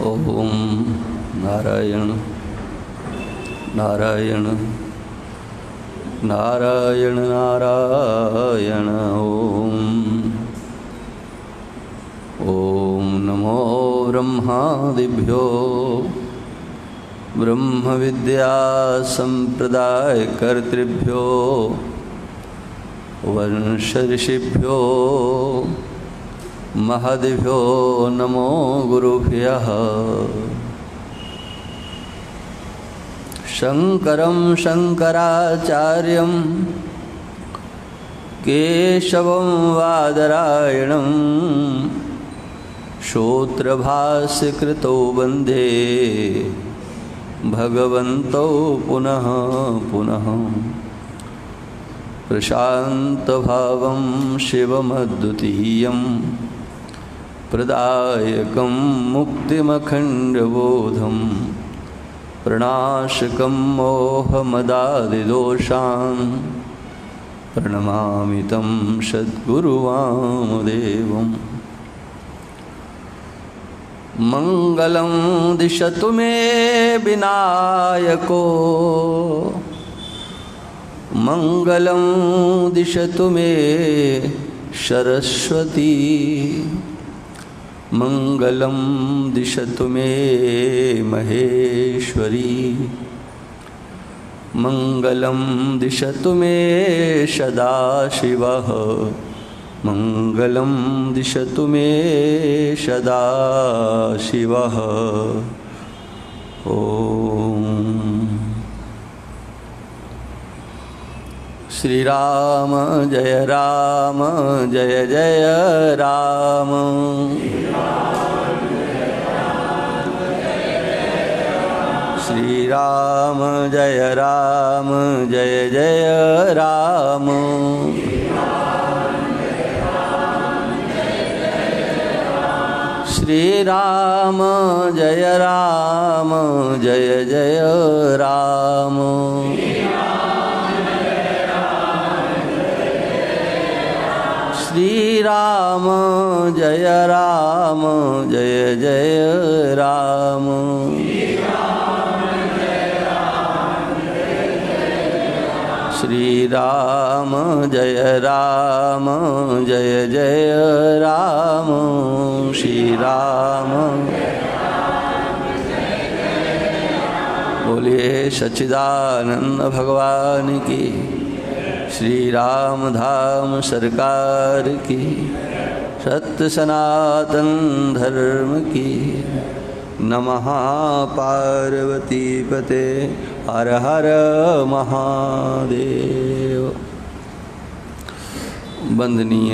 ओम नारायण नारायण नारायण नारायण। ओम नमो ब्रह्मादिभ्यो ब्रह्म विद्या संप्रदाय कर्तृभ्यो वंश ऋषिभ्यो महद्भ्यो नमो गुरुभ्यः। शंकरं शंकराचार्यं केशवं वादरायणं श्रोत्रभाष्यकृतौ वन्दे भगवन्तौ पुनः पुनः। प्रशान्तभावं शिवमद्वितीयं प्रदायकं मुक्तिमखण्डबोधं प्रणाशकं मोहमदादिदोषान् प्रणमामि तं सद्गुरुवामदेवम्। मङ्गलं दिशतु मे विनायको मङ्गलं दिशतु मे सरस्वती मङ्गलं दिशतु मे महेश्वरी मङ्गलं दिशतु मे सदाशिवः मङ्गलं दिशतु मे सदाशिवः। ओम श्री राम जय जय राम। श्री राम जय जय राम। श्री राम जय जय राम। श्री राम जय जय राम। श्री राम जय जय राम। श्री राम बोलिए सच्चिदानंद भगवान की। श्री राम धाम सरकार की। सत्य सनातन धर्म की। नमः पार्वती पते हर हर महादेव। वंदनीय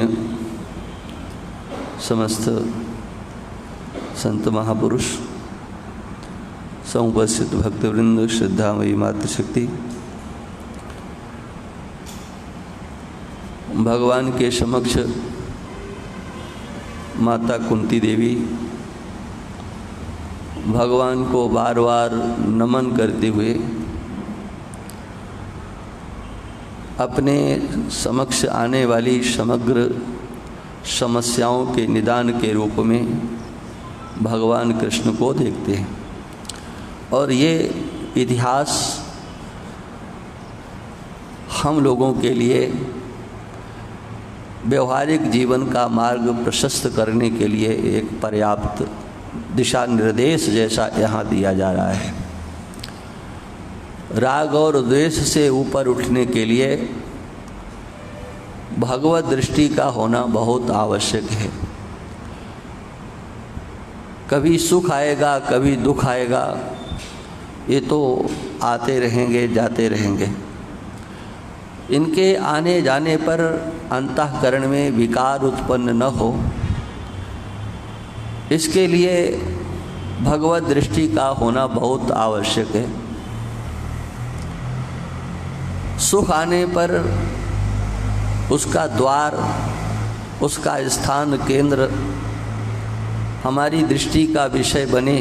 समस्त संत महापुरुष, समुपस्थित भक्तवृंद, श्रद्धामयी मातृशक्ति, भगवान के समक्ष माता कुंती देवी भगवान को बार बार नमन करते हुए अपने समक्ष आने वाली समग्र समस्याओं के निदान के रूप में भगवान कृष्ण को देखते हैं। और ये इतिहास हम लोगों के लिए व्यवहारिक जीवन का मार्ग प्रशस्त करने के लिए एक पर्याप्त दिशा निर्देश जैसा यहाँ दिया जा रहा है। राग और द्वेष से ऊपर उठने के लिए भगवत दृष्टि का होना बहुत आवश्यक है। कभी सुख आएगा, कभी दुख आएगा, ये तो आते रहेंगे, जाते रहेंगे। इनके आने जाने पर अंतःकरण में विकार उत्पन्न न हो, इसके लिए भगवत दृष्टि का होना बहुत आवश्यक है। सुख आने पर उसका द्वार, उसका स्थान, केंद्र हमारी दृष्टि का विषय बने।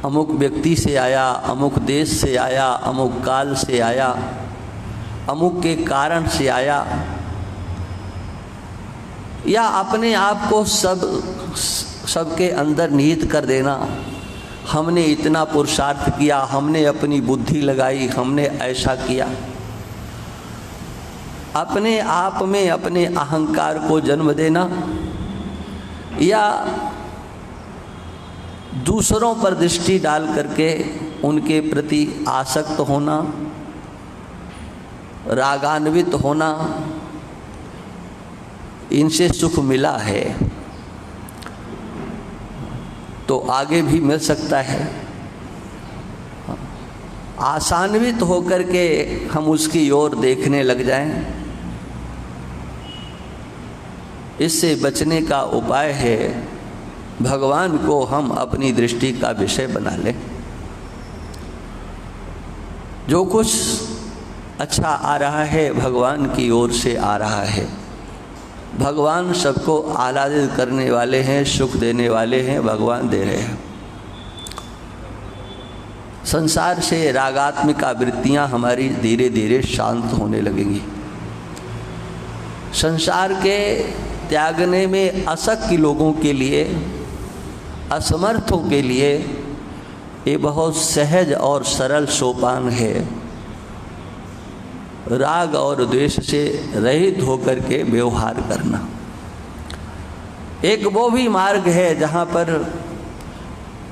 अमुक व्यक्ति से आया, अमुक देश से आया, अमुक काल से आया, अमुक के कारण से आया, या अपने आप को सबके अंदर निहित कर देना, हमने इतना पुरुषार्थ किया, हमने अपनी बुद्धि लगाई, हमने ऐसा किया। अपने आप में अपने अहंकार को जन्म देना या दूसरों पर दृष्टि डाल करके उनके प्रति आसक्त होना, रागान्वित होना, इनसे सुख मिला है तो आगे भी मिल सकता है। आशान्वित होकर के हम उसकी ओर देखने लग जाएं, इससे बचने का उपाय है भगवान को हम अपनी दृष्टि का विषय बना लें। जो कुछ अच्छा आ रहा है भगवान की ओर से आ रहा है। भगवान सबको आह्लादित करने वाले हैं, सुख देने वाले हैं, भगवान दे रहे हैं। संसार से रागात्मिका वृत्तियां हमारी धीरे धीरे शांत होने लगेंगी। संसार के त्यागने में अशक्य लोगों के लिए, असमर्थों के लिए ये बहुत सहज और सरल सोपान है। राग और द्वेष से रहित होकर के व्यवहार करना एक वो भी मार्ग है जहाँ पर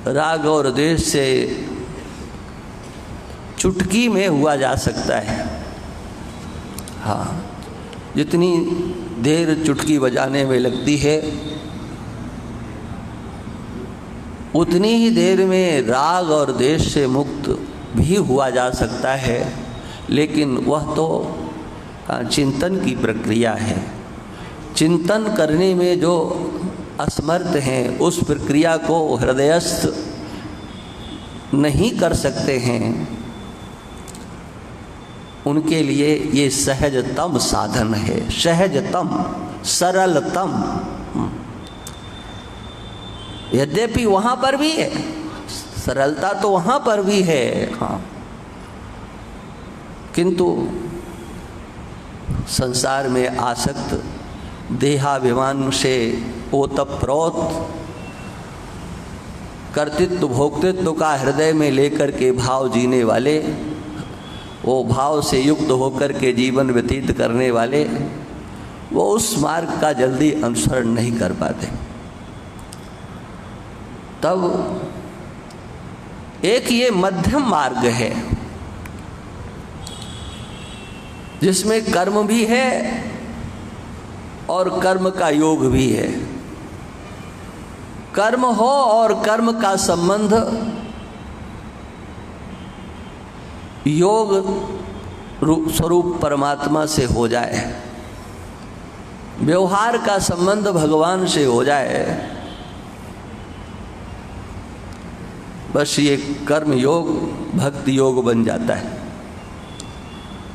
राग और द्वेष से चुटकी में हुआ जा सकता है। हाँ, जितनी देर चुटकी बजाने में लगती है उतनी ही देर में राग और द्वेष से मुक्त भी हुआ जा सकता है, लेकिन वह तो चिंतन की प्रक्रिया है। चिंतन करने में जो असमर्थ हैं, उस प्रक्रिया को हृदयस्थ नहीं कर सकते हैं, उनके लिए ये सहजतम साधन है। सहजतम, सरलतम। यद्यपि वहाँ पर भी है सरलता, तो वहाँ पर भी है, हाँ, किंतु संसार में आसक्त, देहाभिमान से ओतप्रोत, कर्तृत्व भोक्तृत्व का हृदय में लेकर के भाव जीने वाले, वो भाव से युक्त होकर के जीवन व्यतीत करने वाले, वो उस मार्ग का जल्दी अनुसरण नहीं कर पाते। तब एक ये मध्यम मार्ग है जिसमें कर्म भी है और कर्म का योग भी है। कर्म हो और कर्म का संबंध योग स्वरूप परमात्मा से हो जाए, व्यवहार का संबंध भगवान से हो जाए, बस ये कर्म योग भक्ति योग बन जाता है।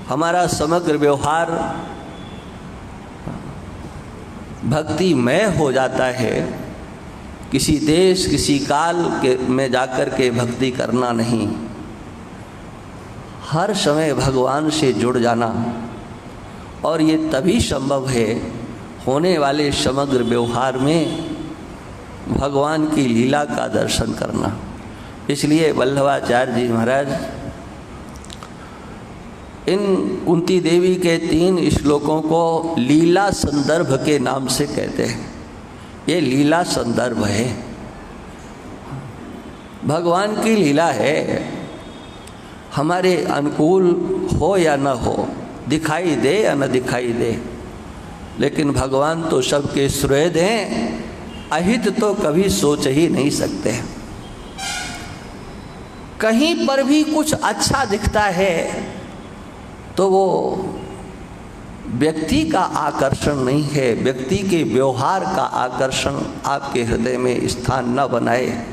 हमारा समग्र व्यवहार भक्तिमय हो जाता है। किसी देश किसी काल के में जाकर के भक्ति करना नहीं, हर समय भगवान से जुड़ जाना। और ये तभी संभव है होने वाले समग्र व्यवहार में भगवान की लीला का दर्शन करना। इसलिए वल्लभाचार्य जी महाराज इन कुंती देवी के 3 श्लोकों को लीला संदर्भ के नाम से कहते हैं। ये लीला संदर्भ है, भगवान की लीला है। हमारे अनुकूल हो या न हो, दिखाई दे या न दिखाई दे, लेकिन भगवान तो सबके सुहृद हैं, अहित तो कभी सोच ही नहीं सकते। कहीं पर भी कुछ अच्छा दिखता है तो वो व्यक्ति का आकर्षण नहीं है, व्यक्ति के व्यवहार का आकर्षण आपके हृदय में स्थान न बनाए,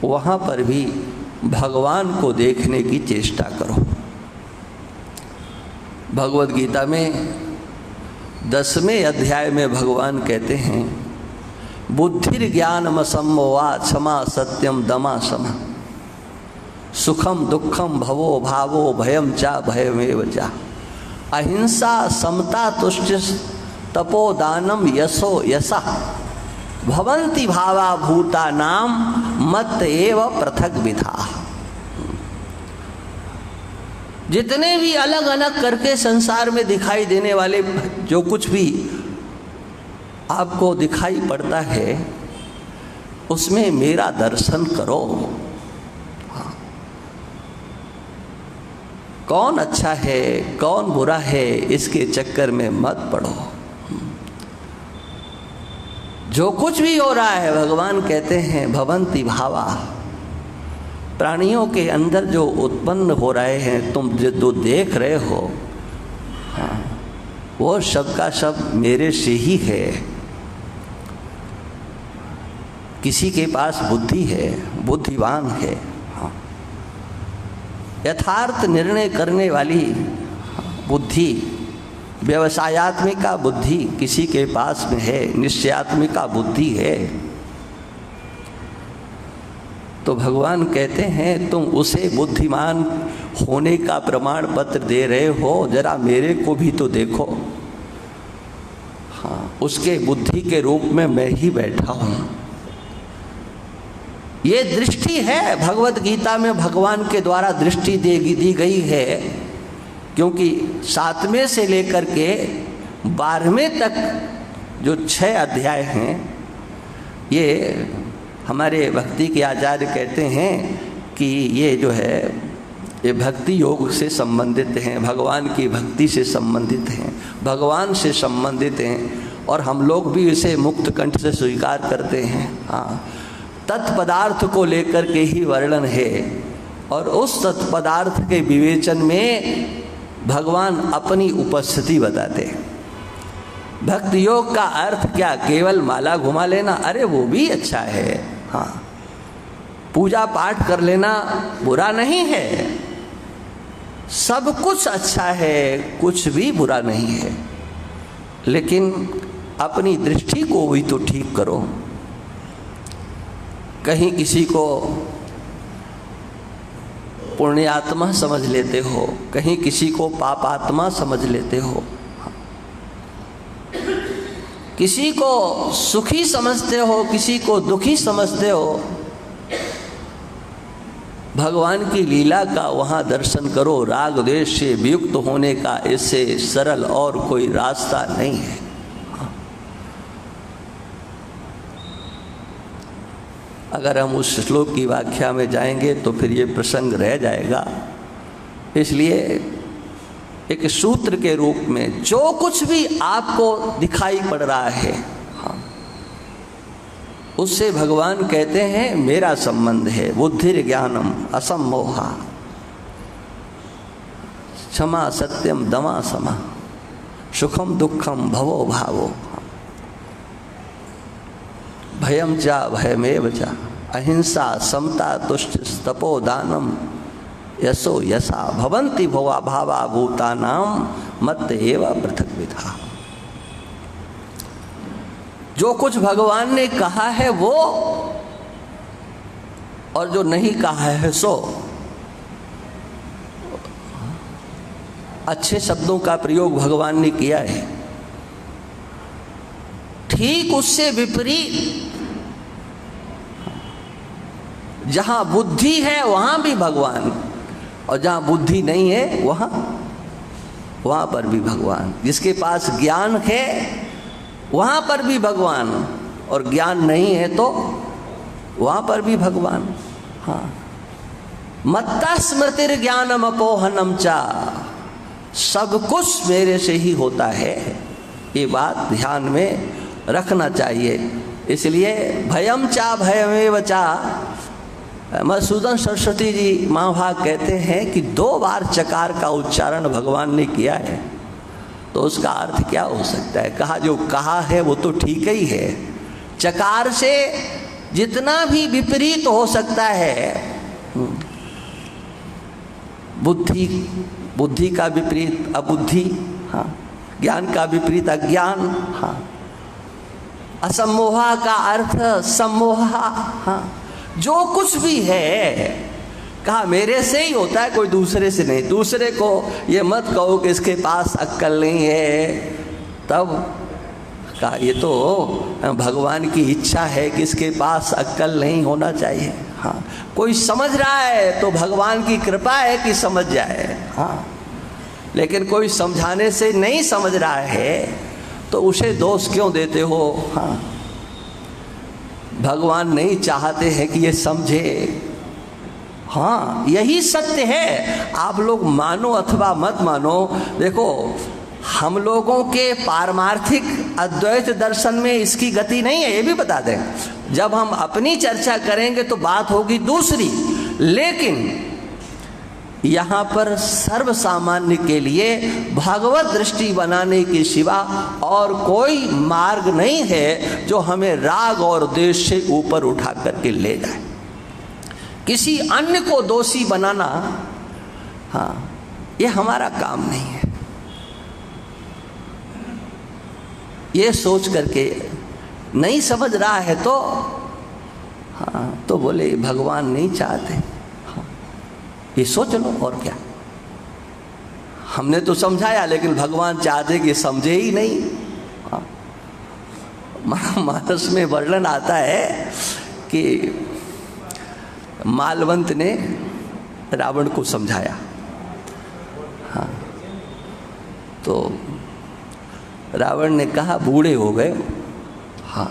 वहाँ पर भी भगवान को देखने की चेष्टा करो। भगवद गीता में 10वें अध्याय में भगवान कहते हैं, बुद्धिर ज्ञानम सम्मोहा क्षमा सत्यम दमा समा सुखम दुखम भवो भावो भयम चा भयमेव चा अहिंसा समता तुष्टि तपोदानम यशो यशा भवन्ति भावा भूता नाम मत एव पृथक विधा। जितने भी अलग अलग करके संसार में दिखाई देने वाले जो कुछ भी आपको दिखाई पड़ता है, उसमें मेरा दर्शन करो। कौन अच्छा है कौन बुरा है इसके चक्कर में मत पड़ो। जो कुछ भी हो रहा है, भगवान कहते हैं भवन्ति भावा, प्राणियों के अंदर जो उत्पन्न हो रहे हैं, तुम जो देख रहे हो, हाँ, वो सब का सब मेरे से ही है। किसी के पास बुद्धि है, बुद्धिमान है, हाँ, यथार्थ निर्णय करने वाली बुद्धि, व्यवसायत्मिका बुद्धि किसी के पास में है, निश्चयात्मिका बुद्धि है, तो भगवान कहते हैं तुम उसे बुद्धिमान होने का प्रमाण पत्र दे रहे हो, जरा मेरे को भी तो देखो। हाँ, उसके बुद्धि के रूप में मैं ही बैठा हूँ। ये दृष्टि है, भगवत गीता में भगवान के द्वारा दृष्टि दी गई है, क्योंकि 7वें से लेकर के 12वें तक जो 6 अध्याय हैं, ये हमारे भक्ति के आचार्य कहते हैं कि ये जो है ये भक्ति योग से संबंधित हैं, भगवान की भक्ति से संबंधित हैं, भगवान से संबंधित हैं, और हम लोग भी इसे मुक्त कंठ से स्वीकार करते हैं। हाँ, तत्पदार्थ को लेकर के ही वर्णन है, और उस तत्पदार्थ के विवेचन में भगवान अपनी उपस्थिति बताते हैं। भक्ति योग का अर्थ क्या, केवल माला घुमा लेना? अरे वो भी अच्छा है, हाँ, पूजा पाठ कर लेना बुरा नहीं है, सब कुछ अच्छा है, कुछ भी बुरा नहीं है, लेकिन अपनी दृष्टि को भी तो ठीक करो। कहीं किसी को पुण्यात्मा समझ लेते हो, कहीं किसी को पापात्मा समझ लेते हो, किसी को सुखी समझते हो, किसी को दुखी समझते हो। भगवान की लीला का वहाँ दर्शन करो। राग द्वेष से वियुक्त होने का इससे सरल और कोई रास्ता नहीं है। अगर हम उस श्लोक की व्याख्या में जाएंगे तो फिर ये प्रसंग रह जाएगा, इसलिए एक सूत्र के रूप में जो कुछ भी आपको दिखाई पड़ रहा है, हाँ, उससे भगवान कहते हैं मेरा संबंध है। बुद्धिर ज्ञानम असम्मोहा क्षमा सत्यम दमा समा सुखम दुखम भवो भावो भयम चा भयमेव चा अहिंसा समता तुष्ट तपोदानम यशो यशा भवन्ति भवा भावा भूतानाम मत एव पृथक विधा। जो कुछ भगवान ने कहा है वो, और जो नहीं कहा है सो। अच्छे शब्दों का प्रयोग भगवान ने किया है, ठीक उससे विपरीत जहां बुद्धि है वहां भी भगवान, और जहां बुद्धि नहीं है वहां पर भी भगवान। जिसके पास ज्ञान है वहां पर भी भगवान, और ज्ञान नहीं है तो वहां पर भी भगवान। हाँ, मत्ता स्मृतिर ज्ञानम अपोहनम चा, सब कुछ मेरे से ही होता है, ये बात ध्यान में रखना चाहिए। इसलिए भयम चा भयमेव चा, मधुसूदन सरस्वती जी महाभाग कहते हैं कि 2 बार चकार का उच्चारण भगवान ने किया है। तो उसका अर्थ क्या हो सकता है? कहा जो कहा है वो तो ठीक ही है, चकार से जितना भी विपरीत हो सकता है, बुद्धि का विपरीत अबुद्धि, हाँ, ज्ञान का विपरीत अज्ञान, हाँ, असम्मोहा का अर्थ सम्मोहा, हाँ, जो कुछ भी है कहा मेरे से ही होता है, कोई दूसरे से नहीं। दूसरे को ये मत कहो कि इसके पास अक्ल नहीं है, तब कहा ये तो भगवान की इच्छा है कि इसके पास अक्ल नहीं होना चाहिए। हाँ, कोई समझ रहा है तो भगवान की कृपा है कि समझ जाए, हाँ, लेकिन कोई समझाने से नहीं समझ रहा है तो उसे दोष क्यों देते हो? हाँ, भगवान नहीं चाहते हैं कि ये समझे। हाँ, यही सत्य है, आप लोग मानो अथवा मत मानो। देखो, हम लोगों के पारमार्थिक अद्वैत दर्शन में इसकी गति नहीं है, ये भी बता दें। जब हम अपनी चर्चा करेंगे तो बात होगी दूसरी, लेकिन यहाँ पर सर्व सामान्य के लिए भगवत दृष्टि बनाने के सिवा और कोई मार्ग नहीं है जो हमें राग और द्वेष से ऊपर उठा करके ले जाए। किसी अन्य को दोषी बनाना, हाँ, ये हमारा काम नहीं है। ये सोच करके नहीं समझ रहा है तो, हाँ, तो बोले भगवान नहीं चाहते, हाँ, ये सोच लो, और क्या। हमने तो समझाया लेकिन भगवान चाहते कि समझे ही नहीं। हाँ, महामानस में वर्णन आता है कि मालवंत ने रावण को समझाया, हाँ, तो रावण ने कहा बूढ़े हो गए, हाँ,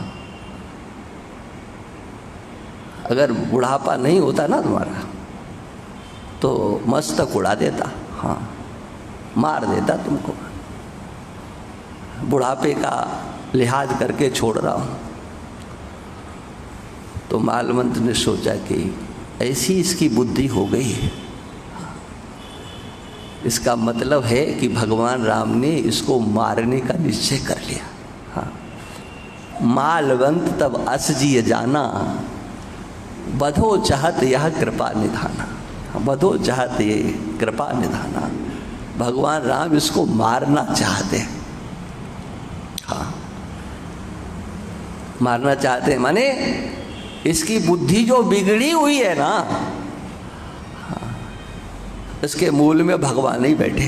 अगर बुढ़ापा नहीं होता ना तुम्हारा तो मस्तक उड़ा देता, हाँ, मार देता तुमको, बुढ़ापे का लिहाज करके छोड़ रहा हूँ। तो मालवंत ने सोचा कि ऐसी इसकी बुद्धि हो गई है, इसका मतलब है कि भगवान राम ने इसको मारने का निश्चय कर लिया। हाँ, मालवंत तब असजिय जाना, बधो चाहत यह कृपा निधाना, बधो चाहत ये कृपा निधाना। भगवान राम इसको मारना चाहते हैं, हाँ, मारना चाहते हैं, माने इसकी बुद्धि जो बिगड़ी हुई है ना, इसके मूल में भगवान ही बैठे।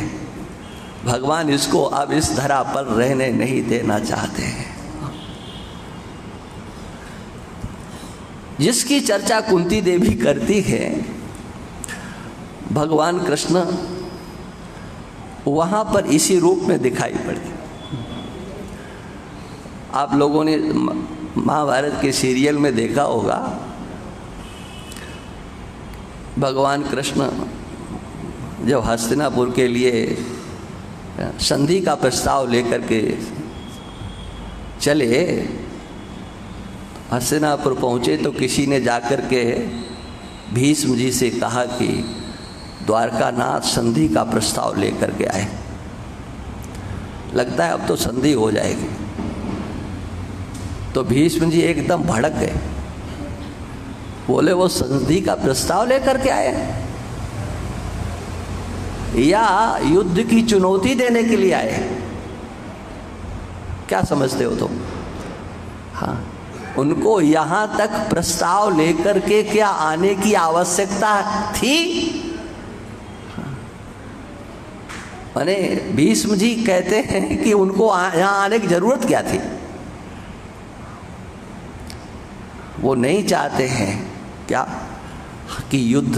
भगवान इसको अब इस धरा पर रहने नहीं देना चाहते हैं। जिसकी चर्चा कुंती देवी करती है, भगवान कृष्ण वहां पर इसी रूप में दिखाई पड़ते। आप लोगों ने महाभारत के सीरियल में देखा होगा, भगवान कृष्ण जब हस्तिनापुर के लिए संधि का प्रस्ताव लेकर के चले, हस्तिनापुर पहुँचे तो किसी ने जाकर के भीष्म जी से कहा कि द्वारकानाथ संधि का प्रस्ताव लेकर के आए, लगता है अब तो संधि हो जाएगी। तो भीष्म जी एकदम भड़क गए, बोले वो संधि का प्रस्ताव लेकर के आए या युद्ध की चुनौती देने के लिए आए? क्या समझते हो तुम? हाँ, उनको यहाँ तक प्रस्ताव लेकर के क्या आने की आवश्यकता थी? माने भीष्म जी कहते हैं कि उनको यहाँ आने की जरूरत क्या थी? वो नहीं चाहते हैं क्या कि युद्ध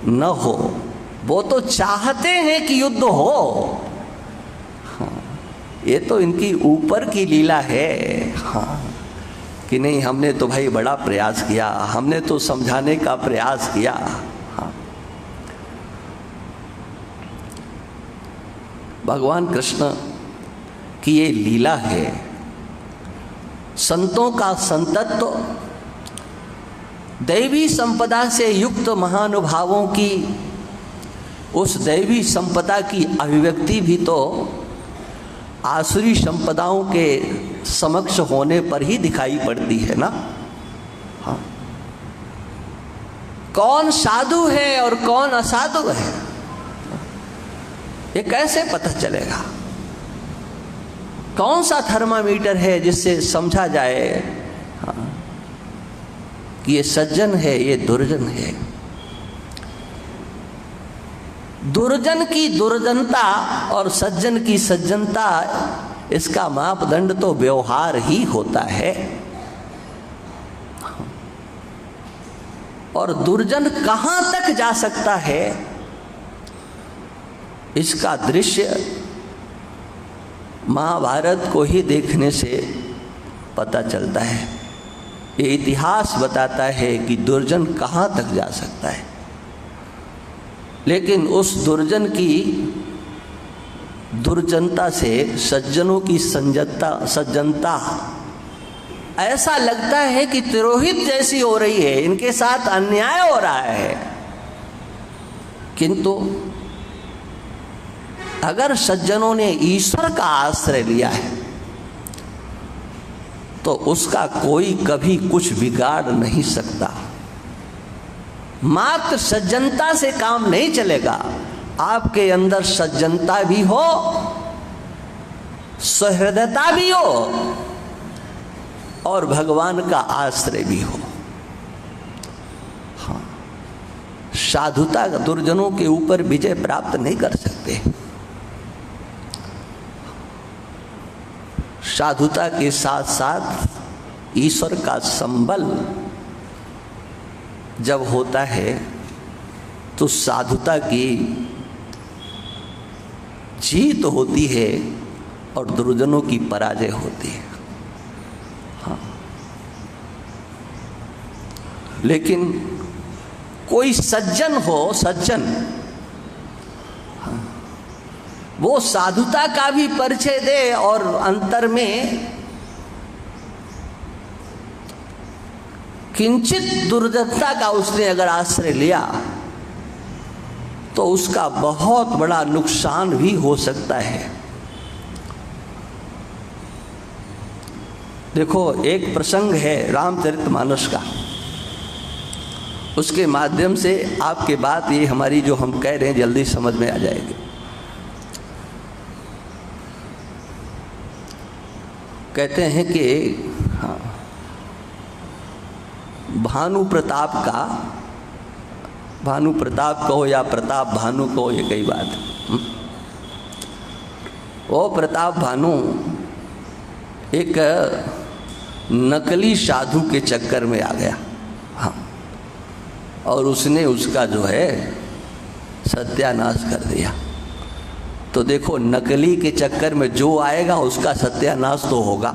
न हो, वो तो चाहते हैं कि युद्ध हो। हाँ, ये तो इनकी ऊपर की लीला है। हाँ, कि नहीं हमने तो भाई बड़ा प्रयास किया, हमने तो समझाने का प्रयास किया। हाँ, भगवान कृष्ण की ये लीला है। संतों का संतत्व, दैवी संपदा से युक्त महानुभावों की उस दैवी संपदा की अभिव्यक्ति भी तो आसुरी संपदाओं के समक्ष होने पर ही दिखाई पड़ती है ना। हाँ, कौन साधु है और कौन असाधु है ये कैसे पता चलेगा? कौन सा थर्मामीटर है जिससे समझा जाए हाँ, कि ये सज्जन है ये दुर्जन है? दुर्जन की दुर्जनता और सज्जन की सज्जनता, इसका मापदंड तो व्यवहार ही होता है। और दुर्जन कहां तक जा सकता है इसका दृश्य महाभारत को ही देखने से पता चलता है। ये इतिहास बताता है कि दुर्जन कहां तक जा सकता है। लेकिन उस दुर्जन की दुर्जनता से सज्जनों की सज्जनता ऐसा लगता है कि तिरोहित जैसी हो रही है, इनके साथ अन्याय हो रहा है। किंतु अगर सज्जनों ने ईश्वर का आश्रय लिया है तो उसका कोई कभी कुछ बिगाड़ नहीं सकता। मात्र सज्जनता से काम नहीं चलेगा, आपके अंदर सज्जनता भी हो, सहृदयता भी हो और भगवान का आश्रय भी हो। हाँ, साधुता दुर्जनों के ऊपर विजय प्राप्त नहीं कर सकते। साधुता के साथ साथ ईश्वर का संबल जब होता है तो साधुता की जीत होती है और दुर्जनों की पराजय होती है। हाँ, लेकिन कोई सज्जन हो, सज्जन हाँ, वो साधुता का भी परिचय दे और अंतर में किंचित दुर्जनता का उसने अगर आश्रय लिया तो उसका बहुत बड़ा नुकसान भी हो सकता है। देखो, एक प्रसंग है रामचरितमानस का, उसके माध्यम से आपके बात ये हमारी जो हम कह रहे हैं जल्दी समझ में आ जाएगी। कहते हैं कि हाँ, भानु प्रताप कहो या प्रताप भानु कहो, ये कई बात है। वो प्रताप भानु एक नकली साधु के चक्कर में आ गया। हाँ, और उसने उसका जो है सत्यानाश कर दिया। तो देखो, नकली के चक्कर में जो आएगा उसका सत्यानाश तो होगा।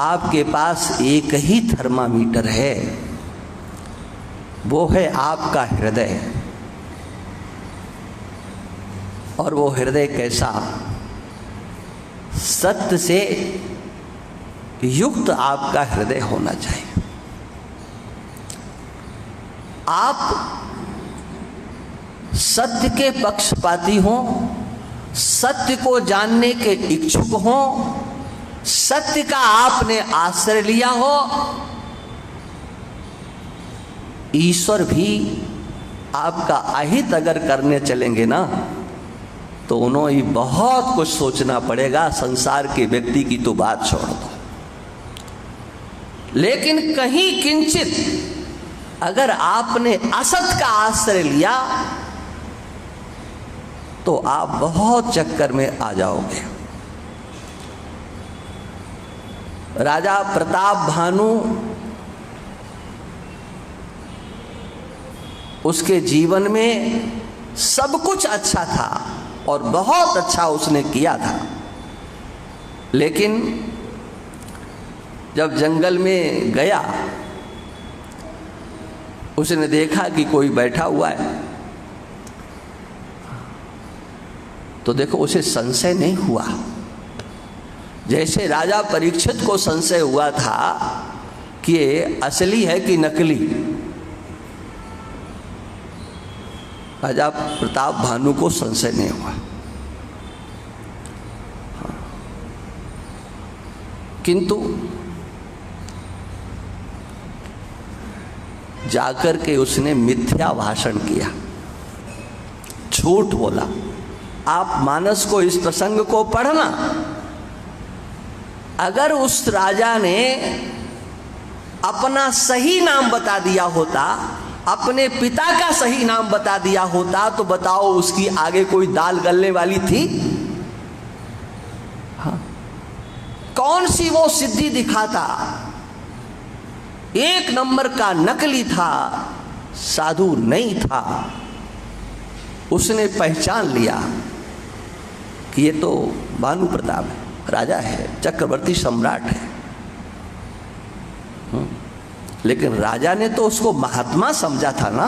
आपके पास एक ही थर्मामीटर है, वो है आपका हृदय। और वो हृदय कैसा? सत्य से युक्त आपका हृदय होना चाहिए। आप सत्य के पक्षपाती हो, सत्य को जानने के इच्छुक हो, सत्य का आपने आश्रय लिया हो, ईश्वर भी आपका अहित अगर करने चलेंगे ना तो उन्हें बहुत कुछ सोचना पड़ेगा। संसार के व्यक्ति की तो बात छोड़ दो, लेकिन कहीं किंचित अगर आपने असत का आश्रय लिया तो आप बहुत चक्कर में आ जाओगे। राजा प्रताप भानु, उसके जीवन में सब कुछ अच्छा था और बहुत अच्छा उसने किया था, लेकिन जब जंगल में गया उसने देखा कि कोई बैठा हुआ है, तो देखो उसे संशय नहीं हुआ। जैसे राजा परीक्षित को संशय हुआ था कि ये असली है कि नकली, राजा प्रताप भानु को संशय नहीं हुआ। किंतु जाकर के उसने मिथ्या भाषण किया, झूठ बोला। आप मानस को इस प्रसंग को पढ़ना, अगर उस राजा ने अपना सही नाम बता दिया होता, अपने पिता का सही नाम बता दिया होता, तो बताओ उसकी आगे कोई दाल गलने वाली थी? हाँ। कौन सी वो सिद्धि दिखाता? एक नंबर का नकली था, साधु नहीं था। उसने पहचान लिया कि ये तो भानु प्रताप है, राजा है, चक्रवर्ती सम्राट है। लेकिन राजा ने तो उसको महात्मा समझा था ना।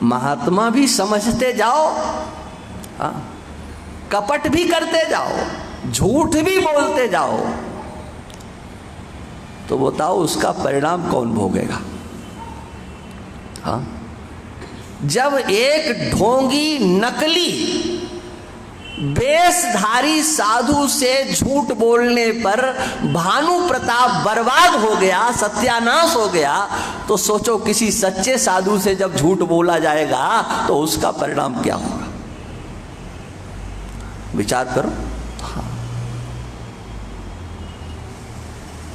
महात्मा भी समझते जाओ, हाँ, कपट भी करते जाओ, झूठ भी बोलते जाओ, तो बताओ उसका परिणाम कौन भोगेगा? हाँ, जब एक ढोंगी नकली वेशधारी साधु से झूठ बोलने पर भानु प्रताप बर्बाद हो गया, सत्यानाश हो गया, तो सोचो किसी सच्चे साधु से जब झूठ बोला जाएगा तो उसका परिणाम क्या होगा? विचार करो। हाँ।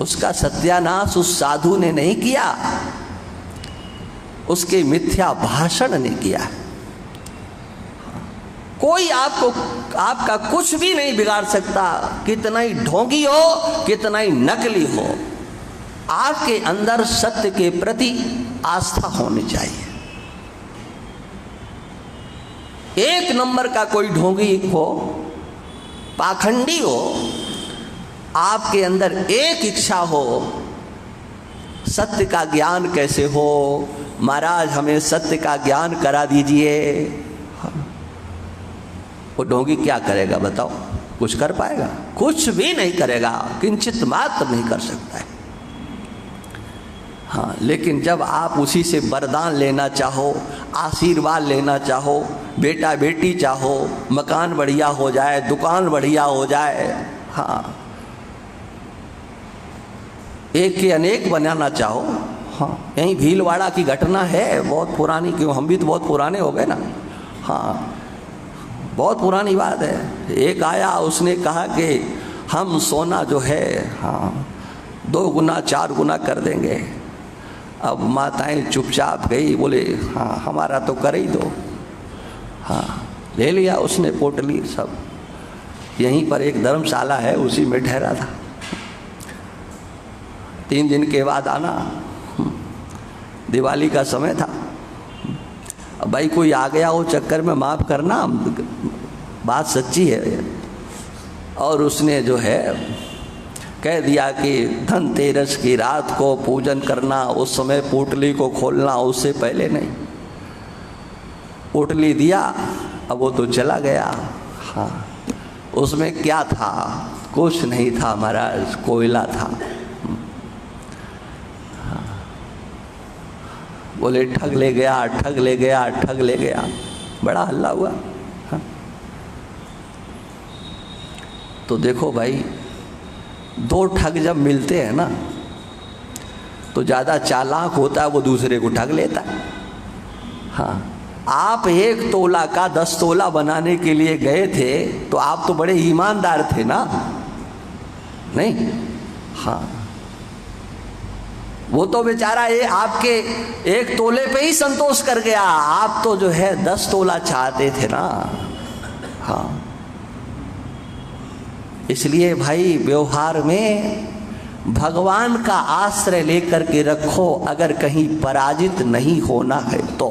उसका सत्यानाश उस साधु ने नहीं किया, उसके मिथ्या भाषण ने किया। कोई आपका कुछ भी नहीं बिगाड़ सकता, कितना ही ढोंगी हो, कितना ही नकली हो, आपके अंदर सत्य के प्रति आस्था होनी चाहिए। एक नंबर का कोई ढोंगी हो, पाखंडी हो, आपके अंदर एक इच्छा हो, सत्य का ज्ञान कैसे हो, महाराज हमें सत्य का ज्ञान करा दीजिए। वो ढोंगी क्या करेगा बताओ? कुछ कर पाएगा? कुछ भी नहीं करेगा, किंचित मात्र नहीं कर सकता है। हाँ, लेकिन जब आप उसी से वरदान लेना चाहो, आशीर्वाद लेना चाहो, बेटा बेटी चाहो, मकान बढ़िया हो जाए, दुकान बढ़िया हो जाए, हाँ, एक के अनेक बनाना चाहो, हाँ, यहीं भीलवाड़ा की घटना है, बहुत पुरानी, क्यों हम भी तो बहुत पुराने हो गए ना। हाँ, बहुत पुरानी बात है। एक आया, उसने कहा कि हम सोना जो है, हाँ, 2 गुना 4 गुना कर देंगे। अब माताएं चुपचाप गई, बोले हाँ हमारा तो कर ही दो। हाँ, ले लिया उसने पोटली सब। यहीं पर एक धर्मशाला है, उसी में ठहरा था। 3 दिन के बाद आना, दिवाली का समय था। अब भाई कोई आ गया हो चक्कर में, माफ़ करना, बात सच्ची है। और उसने जो है कह दिया कि धनतेरस की रात को पूजन करना, उस समय पोटली को खोलना, उससे पहले नहीं। पोटली दिया, अब वो तो चला गया। हाँ, उसमें क्या था? कुछ नहीं था महाराज, कोयला था। बोले ठग ले गया, ठग ले गया, ठग ले गया। बड़ा हल्ला हुआ। हाँ? तो देखो भाई, 2 ठग जब मिलते हैं ना, तो ज़्यादा चालाक होता है वो दूसरे को ठग लेता है। हाँ, आप 1 तोला का 10 तोला बनाने के लिए गए थे, तो आप तो बड़े ईमानदार थे ना, नहीं? हाँ, वो तो बेचारा ये आपके 1 तोले पे ही संतोष कर गया, आप तो जो है 10 तोला चाहते थे ना। हाँ, इसलिए भाई व्यवहार में भगवान का आश्रय लेकर के रखो, अगर कहीं पराजित नहीं होना है तो।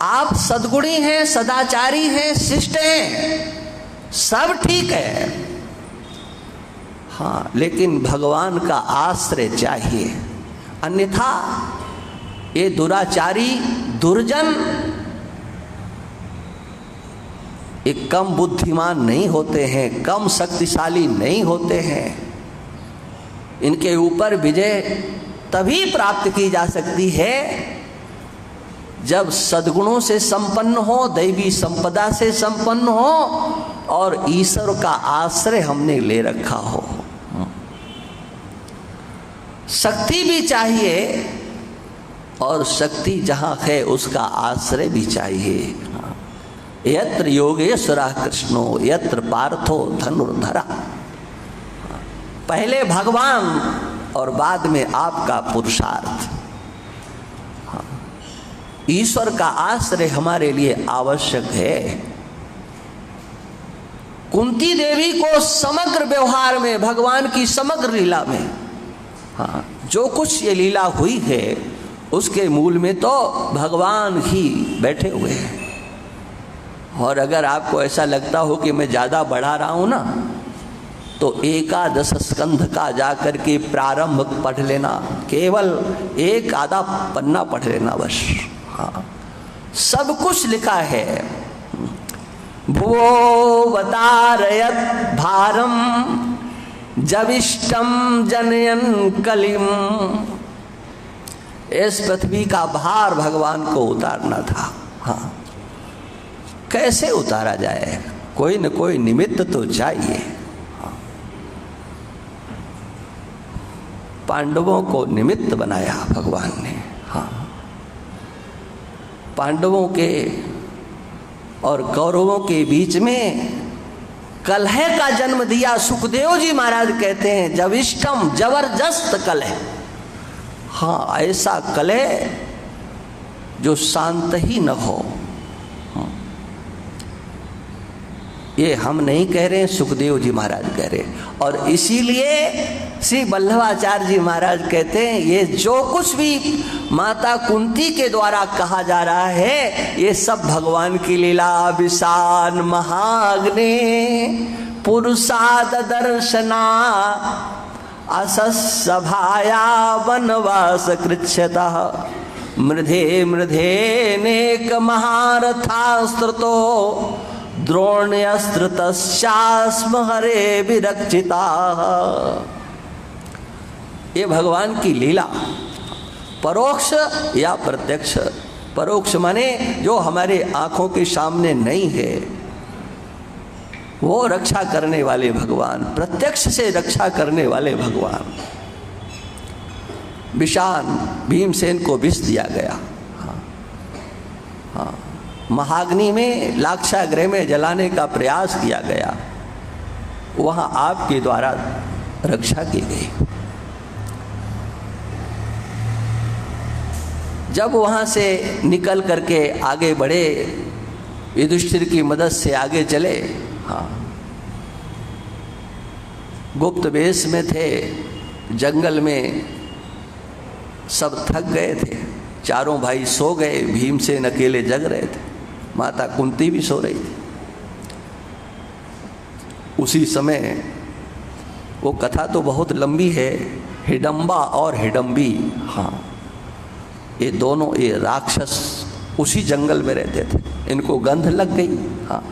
आप सद्गुणी हैं, सदाचारी हैं, शिष्ट हैं, सब ठीक है, हाँ, लेकिन भगवान का आश्रय चाहिए। अन्यथा ये दुराचारी, दुर्जन, एक कम बुद्धिमान नहीं होते हैं, कम शक्तिशाली नहीं होते हैं। इनके ऊपर विजय तभी प्राप्त की जा सकती है जब सद्गुणों से संपन्न हो, दैवी संपदा से संपन्न हो और ईश्वर का आश्रय हमने ले रखा हो। शक्ति भी चाहिए और शक्ति जहां है उसका आश्रय भी चाहिए। यत्र योगेश्वरः कृष्णो यत्र पार्थो धनुर्धरा। पहले भगवान और बाद में आपका पुरुषार्थ। ईश्वर का आश्रय हमारे लिए आवश्यक है। कुंती देवी को समग्र व्यवहार में, भगवान की समग्र लीला में, जो कुछ ये लीला हुई है उसके मूल में तो भगवान ही बैठे हुए हैं। और अगर आपको ऐसा लगता हो कि मैं ज़्यादा बढ़ा रहा हूँ ना, तो एकादश स्कंध का जाकर के प्रारंभ पढ़ लेना, केवल एक आधा पन्ना पढ़ लेना बस। हाँ, सब कुछ लिखा है। भुवोऽवतारयत् भारम जविष्टम जनयन कलिम। इस पृथ्वी का भार भगवान को उतारना था। हाँ, कैसे उतारा जाए? कोई न कोई निमित्त तो चाहिए। हाँ, पांडवों को निमित्त बनाया भगवान ने। हाँ, पांडवों के और कौरवों के बीच में कलह का जन्म दिया। सुखदेव जी महाराज कहते हैं जविष्टम, जबरदस्त कलह। हाँ, ऐसा कलह जो शांत ही न हो। ये हम नहीं कह रहे, सुखदेव जी महाराज कह रहे। और इसीलिए श्री वल्लभाचार्य जी महाराज कहते हैं ये जो कुछ भी माता कुंती के द्वारा कहा जा रहा है ये सब भगवान की लीला। विशान महाग्ने पुरुषाद दर्शना असभाया वनवास कृच्छतः मृधे मृधे नेक महारथास्त्रतो द्रोण्यस्त्रतश्चास्म हरे विरक्षिता। ये भगवान की लीला परोक्ष या प्रत्यक्ष। परोक्ष माने जो हमारे आंखों के सामने नहीं है वो रक्षा करने वाले भगवान, प्रत्यक्ष से रक्षा करने वाले भगवान। विशान भीमसेन को विष दिया गया। हाँ, महाग्नि में लाक्षागृह में जलाने का प्रयास किया गया, वहां आपके द्वारा रक्षा की गई। जब वहां से निकल करके आगे बढ़े, युधिष्ठिर की मदद से आगे चले। हाँ, गुप्त वेश में थे, जंगल में सब थक गए थे, चारों भाई सो गए, भीमसेन अकेले जग रहे थे, माता कुंती भी सो रही थी। उसी समय वो कथा तो बहुत लंबी है, हिडम्बा और हिडम्बी। हाँ, ये दोनों ये राक्षस उसी जंगल में रहते थे, इनको गंध लग गई। हाँ,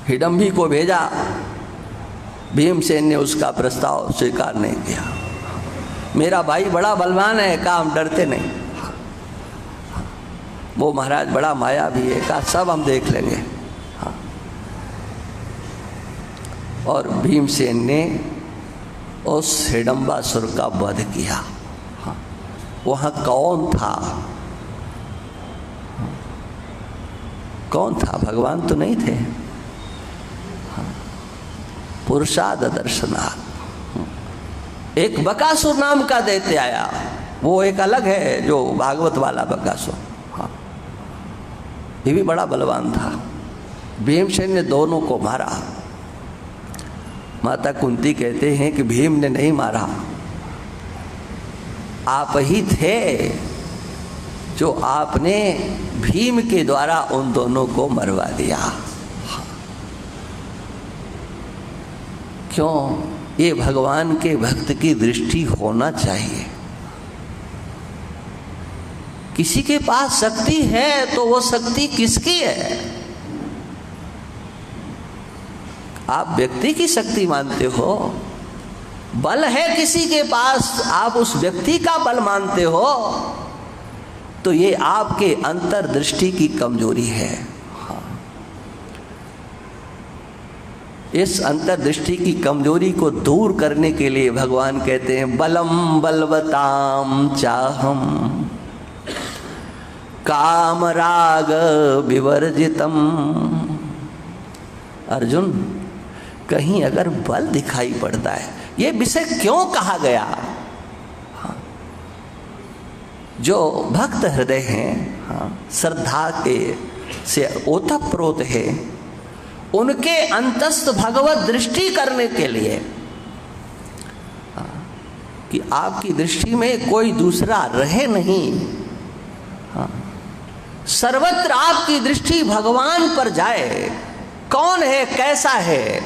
हिडम्बी को भेजा, भीमसेन ने उसका प्रस्ताव स्वीकार नहीं किया। मेरा भाई बड़ा बलवान है, कहा हम डरते नहीं। वो महाराज बड़ा माया भी है, कहा सब हम देख लेंगे। हाँ, और भीमसेन ने उस हिडम्बासुर का वध किया। हाँ, वहाँ कौन था? कौन था? भगवान तो नहीं थे। हाँ, पुरुषाद दर्शनात् एक बकासुर नाम का दैत्य आया, वो एक अलग है जो भागवत वाला बकासुर। हाँ, ये भी बड़ा बलवान था। भीमसेन ने दोनों को मारा। माता कुंती कहते हैं कि भीम ने नहीं मारा, आप ही थे जो आपने भीम के द्वारा उन दोनों को मरवा दिया। क्यों? ये भगवान के भक्त की दृष्टि होना चाहिए। किसी के पास शक्ति है तो वो शक्ति किसकी है? आप व्यक्ति की शक्ति मानते हो, बल है किसी के पास, आप उस व्यक्ति का बल मानते हो, तो ये आपके अंतर्दृष्टि की कमजोरी है। हाँ। इस अंतर्दृष्टि की कमजोरी को दूर करने के लिए भगवान कहते हैं बलम बलवताम चाहम काम राग विवर्जितम। अर्जुन, कहीं अगर बल दिखाई पड़ता है, ये विषय क्यों कहा गया? हाँ, जो भक्त हृदय हैं, हाँ, श्रद्धा के से ओतप्रोत है, उनके अंतस्थ भगवत दृष्टि करने के लिए, हाँ, कि आपकी दृष्टि में कोई दूसरा रहे नहीं। हाँ, सर्वत्र आपकी दृष्टि भगवान पर जाए। कौन है, कैसा है,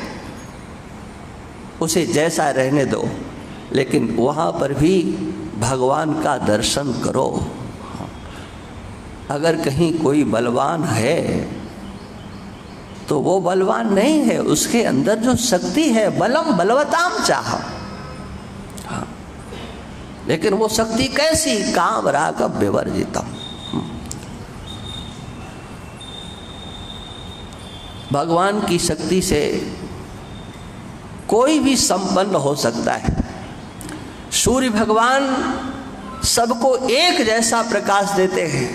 उसे जैसा रहने दो, लेकिन वहाँ पर भी भगवान का दर्शन करो। अगर कहीं कोई बलवान है तो वो बलवान नहीं है, उसके अंदर जो शक्ति है, बलम बलवताम चाह। हाँ, लेकिन वो शक्ति कैसी? काम राग विवर्जितम। भगवान की शक्ति से कोई भी संपन्न हो सकता है। सूर्य भगवान सबको एक जैसा प्रकाश देते हैं,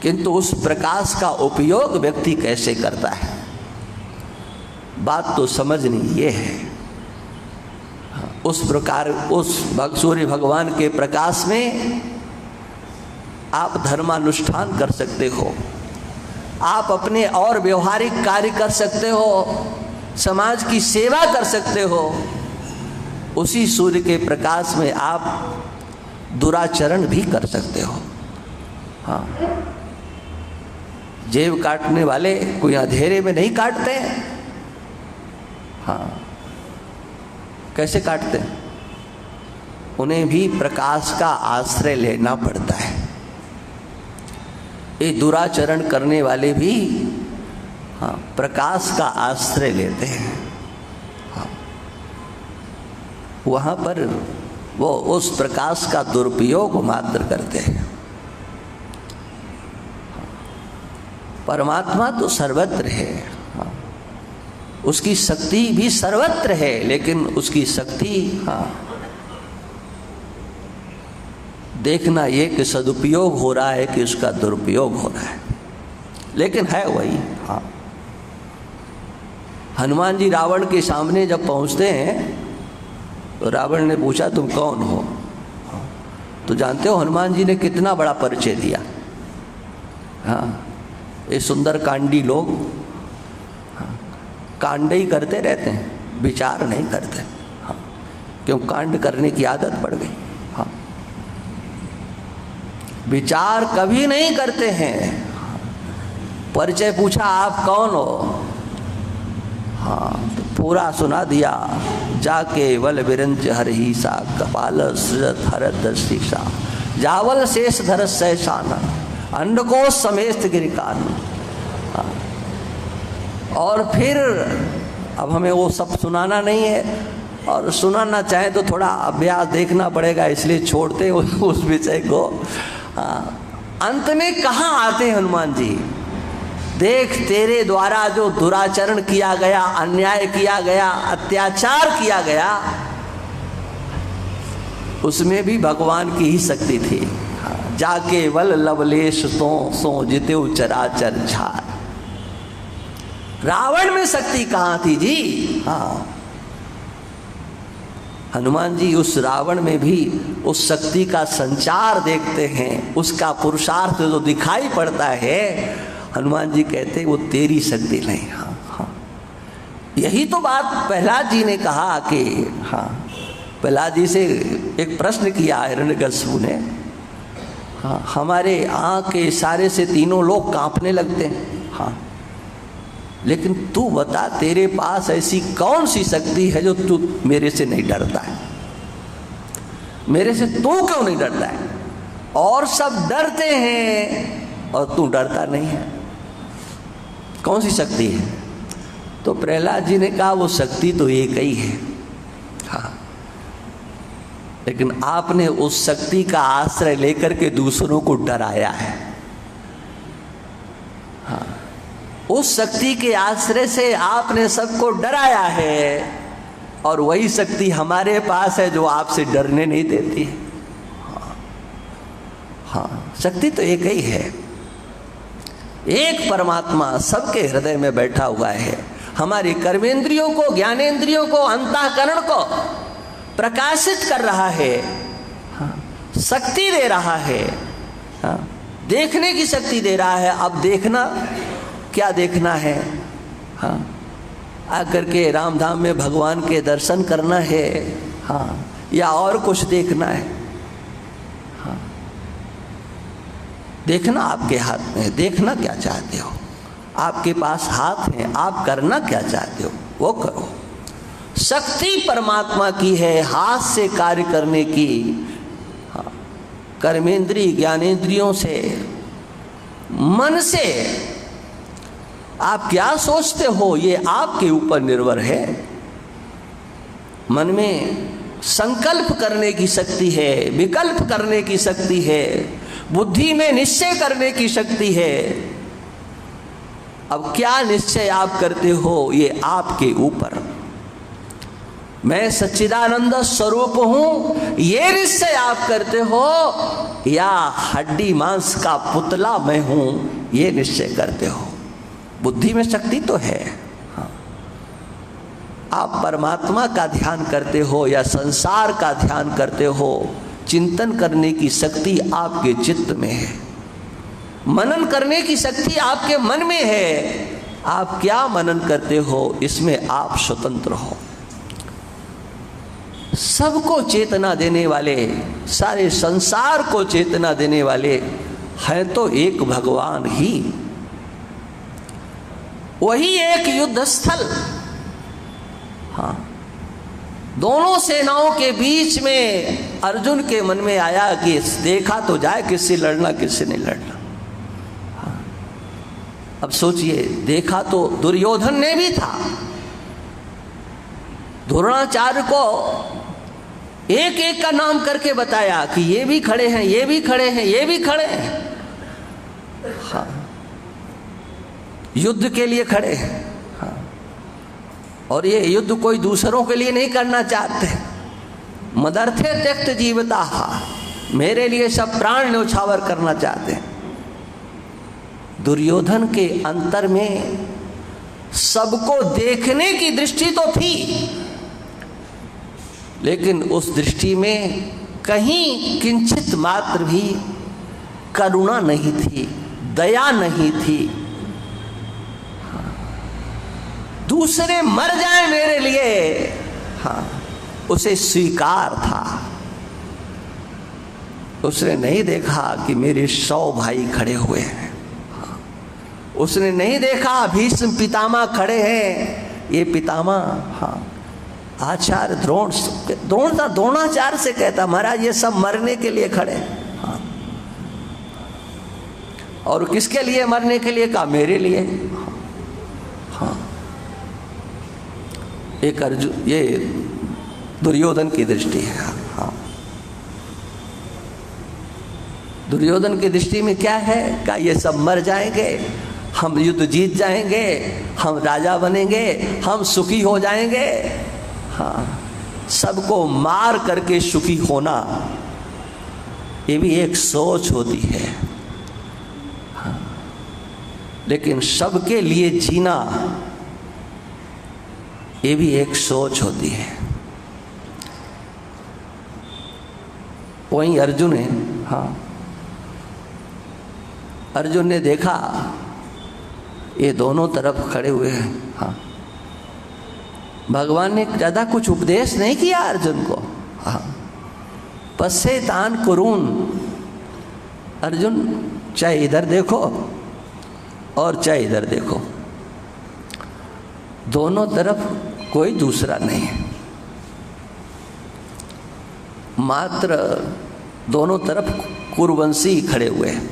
किंतु उस प्रकाश का उपयोग व्यक्ति कैसे करता है, बात तो समझनी ये है। उस प्रकार उस सूर्य भगवान के प्रकाश में आप धर्मानुष्ठान कर सकते हो, आप अपने और व्यवहारिक कार्य कर सकते हो, समाज की सेवा कर सकते हो। उसी सूर्य के प्रकाश में आप दुराचरण भी कर सकते हो। हाँ, जेब काटने वाले कोई अंधेरे में नहीं काटते। हाँ, कैसे काटते हैं? उन्हें भी प्रकाश का आश्रय लेना पड़ता है। ये दुराचरण करने वाले भी, हाँ, प्रकाश का आश्रय लेते हैं। हाँ, वहाँ पर वो उस प्रकाश का दुरुपयोग मात्र करते हैं। परमात्मा तो सर्वत्र है। हाँ, उसकी शक्ति भी सर्वत्र है, लेकिन उसकी शक्ति, हाँ, देखना ये कि सदुपयोग हो रहा है कि उसका दुरुपयोग हो रहा है, लेकिन है वही। हाँ, हनुमान जी रावण के सामने जब पहुंचते हैं तो रावण ने पूछा तुम कौन हो? हाँ, तो जानते हो हनुमान जी ने कितना बड़ा परिचय दिया। हाँ, ये सुंदर कांडी लोग, हाँ, कांड ही करते रहते हैं, विचार नहीं करते। हाँ, क्यों? कांड करने की आदत पड़ गई। हाँ, विचार कभी नहीं करते हैं। परिचय पूछा आप कौन हो? हाँ, तो पूरा सुना दिया। जाके वल विरंच हरही सा कपाल सृजत हरद शीशा जावल शेष धर सहसाना अंडको समेत गिरिकान। और फिर अब हमें वो सब सुनाना नहीं है, और सुनाना चाहे तो थोड़ा अभ्यास देखना पड़ेगा, इसलिए छोड़ते उस विषय को। अंत में कहाँ आते हैं हनुमान जी? देख, तेरे द्वारा जो दुराचरण किया गया, अन्याय किया गया, अत्याचार किया गया, उसमें भी भगवान की ही शक्ति थी। जाके वल लवलेश तो सो जिते चराचर झार। रावण में शक्ति कहाँ थी जी? हाँ, हनुमान जी उस रावण में भी उस शक्ति का संचार देखते हैं, उसका पुरुषार्थ जो दिखाई पड़ता है। हनुमान जी कहते वो तेरी शक्ति नहीं। हाँ, हाँ, यही तो बात प्रहलाद जी ने कहा कि, हाँ, प्रहलाद जी से एक प्रश्न किया हिरण्यकशिपु ने। हाँ, हमारे आँख के इशारे से तीनों लोग कांपने लगते हैं। हाँ, लेकिन तू बता, तेरे पास ऐसी कौन सी शक्ति है जो तू मेरे से नहीं डरता है? मेरे से तू क्यों नहीं डरता है? और सब डरते हैं और तू डरता नहीं है। कौन सी शक्ति है? तो प्रहलाद जी ने कहा वो शक्ति तो एक ही है, हाँ, लेकिन आपने उस शक्ति का आश्रय लेकर के दूसरों को डराया है। हाँ, उस शक्ति के आश्रय से आपने सबको डराया है, और वही शक्ति हमारे पास है जो आपसे डरने नहीं देती है। हाँ, शक्ति तो एक ही है, एक परमात्मा सबके हृदय में बैठा हुआ है। हमारी कर्मेंद्रियों को, ज्ञानेंद्रियों को, अंतःकरण को प्रकाशित कर रहा है, हाँ, शक्ति दे रहा है, हाँ, देखने की शक्ति दे रहा है। अब देखना क्या देखना है, हाँ, आकर के रामधाम में भगवान के दर्शन करना है, हाँ, या और कुछ देखना है, हाँ, देखना आपके हाथ में है। देखना क्या चाहते हो, आपके पास हाथ है, आप करना क्या चाहते हो वो करो। शक्ति परमात्मा की है, हाथ से कार्य करने की, हाँ, कर्मेंद्रिय ज्ञानेंद्रियों से, मन से आप क्या सोचते हो ये आपके ऊपर निर्भर है। मन में संकल्प करने की शक्ति है, विकल्प करने की शक्ति है, बुद्धि में निश्चय करने की शक्ति है। अब क्या निश्चय आप करते हो ये आपके ऊपर। मैं सच्चिदानंद स्वरूप हूं ये निश्चय आप करते हो, या हड्डी मांस का पुतला मैं हूं ये निश्चय करते हो। बुद्धि में शक्ति तो है, हाँ, आप परमात्मा का ध्यान करते हो या संसार का ध्यान करते हो, चिंतन करने की शक्ति आपके चित्त में है, मनन करने की शक्ति आपके मन में है। आप क्या मनन करते हो इसमें आप स्वतंत्र हो। सबको चेतना देने वाले, सारे संसार को चेतना देने वाले हैं तो एक भगवान ही। वही एक युद्ध स्थल, हाँ, दोनों सेनाओं के बीच में अर्जुन के मन में आया कि देखा तो जाए किससे लड़ना किससे नहीं लड़ना। हाँ, अब सोचिए, देखा तो दुर्योधन ने भी था, द्रोणाचार्य को एक एक का नाम करके बताया कि ये भी खड़े हैं, ये भी खड़े हैं, ये भी खड़े हैं, हाँ, युद्ध के लिए खड़े हैं, हाँ, और ये युद्ध कोई दूसरों के लिए नहीं करना चाहते। मदर्थे त्यक्त जीवता, मेरे लिए सब प्राण न्यौछावर करना चाहते हैं। दुर्योधन के अंतर में सबको देखने की दृष्टि तो थी, लेकिन उस दृष्टि में कहीं किंचित मात्र भी करुणा नहीं थी, दया नहीं थी। दूसरे मर जाए मेरे लिए, हाँ, उसे स्वीकार था। उसने नहीं देखा कि मेरे 100 भाई खड़े हुए हैं, हाँ, उसने नहीं देखा भीष्म पितामह खड़े हैं, ये पितामह, हाँ, आचार्य द्रोणाचार्य से कहता महाराज ये सब मरने के लिए खड़े, हाँ, और किसके लिए मरने के लिए? कहा मेरे लिए, हाँ। एक अर्जुन, ये दुर्योधन की दृष्टि है, हाँ। दुर्योधन की दृष्टि में क्या है? का ये सब मर जाएंगे, हम युद्ध जीत जाएंगे, हम राजा बनेंगे, हम सुखी हो जाएंगे, हाँ। सबको मार करके सुखी होना ये भी एक सोच होती है, हाँ। लेकिन सबके लिए जीना ये भी एक सोच होती है। वहीं अर्जुन है, हाँ, अर्जुन ने देखा ये दोनों तरफ खड़े हुए हैं, हाँ। भगवान ने ज़्यादा कुछ उपदेश नहीं किया अर्जुन को, हाँ। पश्येतान कुरून, अर्जुन चाहे इधर देखो और चाहे इधर देखो, दोनों तरफ कोई दूसरा नहीं है, मात्र दोनों तरफ कुरुवंशी खड़े हुए हैं,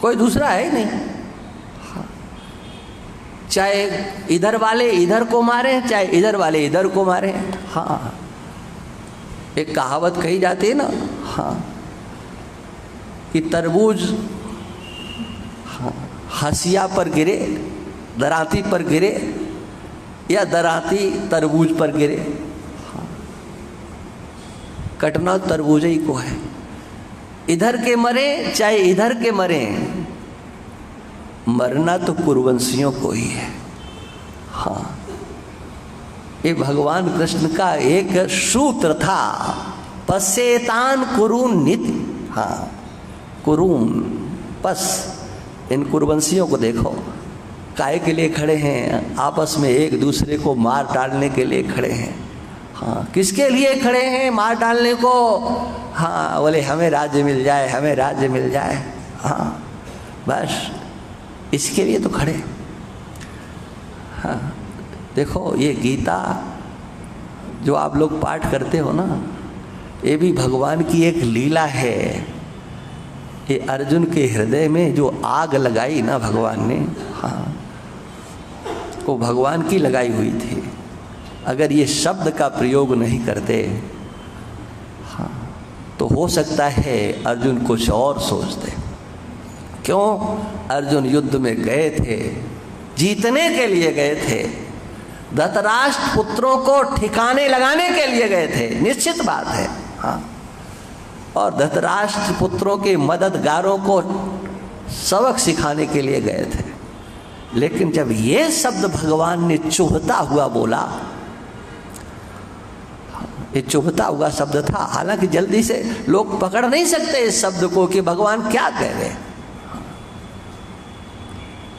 कोई दूसरा है ही नहीं। चाहे इधर वाले इधर को मारे, चाहे इधर वाले इधर को मारे। हाँ, एक कहावत कही जाती है ना, हाँ, कि तरबूज हंसिया पर गिरे, दराती पर गिरे, या दराती तरबूज पर गिरे। हाँ, कटना तरबूज ही को है। इधर के मरे चाहे इधर के मरे, मरना तो कुरुवंशियों को ही है। हाँ, ये भगवान कृष्ण का एक सूत्र था, पश्येतान कुरुन नित्य। हाँ, कुरुन पस, इन कुरुवंशियों को देखो काहे के लिए खड़े हैं, आपस में एक दूसरे को मार डालने के लिए खड़े हैं। हाँ, किसके लिए खड़े हैं मार डालने को? हाँ, बोले हमें राज्य मिल जाए, हमें राज्य मिल जाए। हाँ, बस इसके लिए तो खड़े। हाँ, देखो ये गीता जो आप लोग पाठ करते हो ना, ये भी भगवान की एक लीला है। ये अर्जुन के हृदय में जो आग लगाई ना भगवान ने, हाँ, वो भगवान की लगाई हुई थी। अगर ये शब्द का प्रयोग नहीं करते, हाँ, तो हो सकता है अर्जुन कुछ और सोचते। क्यों? अर्जुन युद्ध में गए थे, जीतने के लिए गए थे, धृतराष्ट्र पुत्रों को ठिकाने लगाने के लिए गए थे, निश्चित बात है। हाँ, और धृतराष्ट्र पुत्रों के मददगारों को सबक सिखाने के लिए गए थे। लेकिन जब ये शब्द भगवान ने चुभता हुआ बोला, ये चुभता हुआ शब्द था, हालांकि जल्दी से लोग पकड़ नहीं सकते इस शब्द को कि भगवान क्या कह रहे।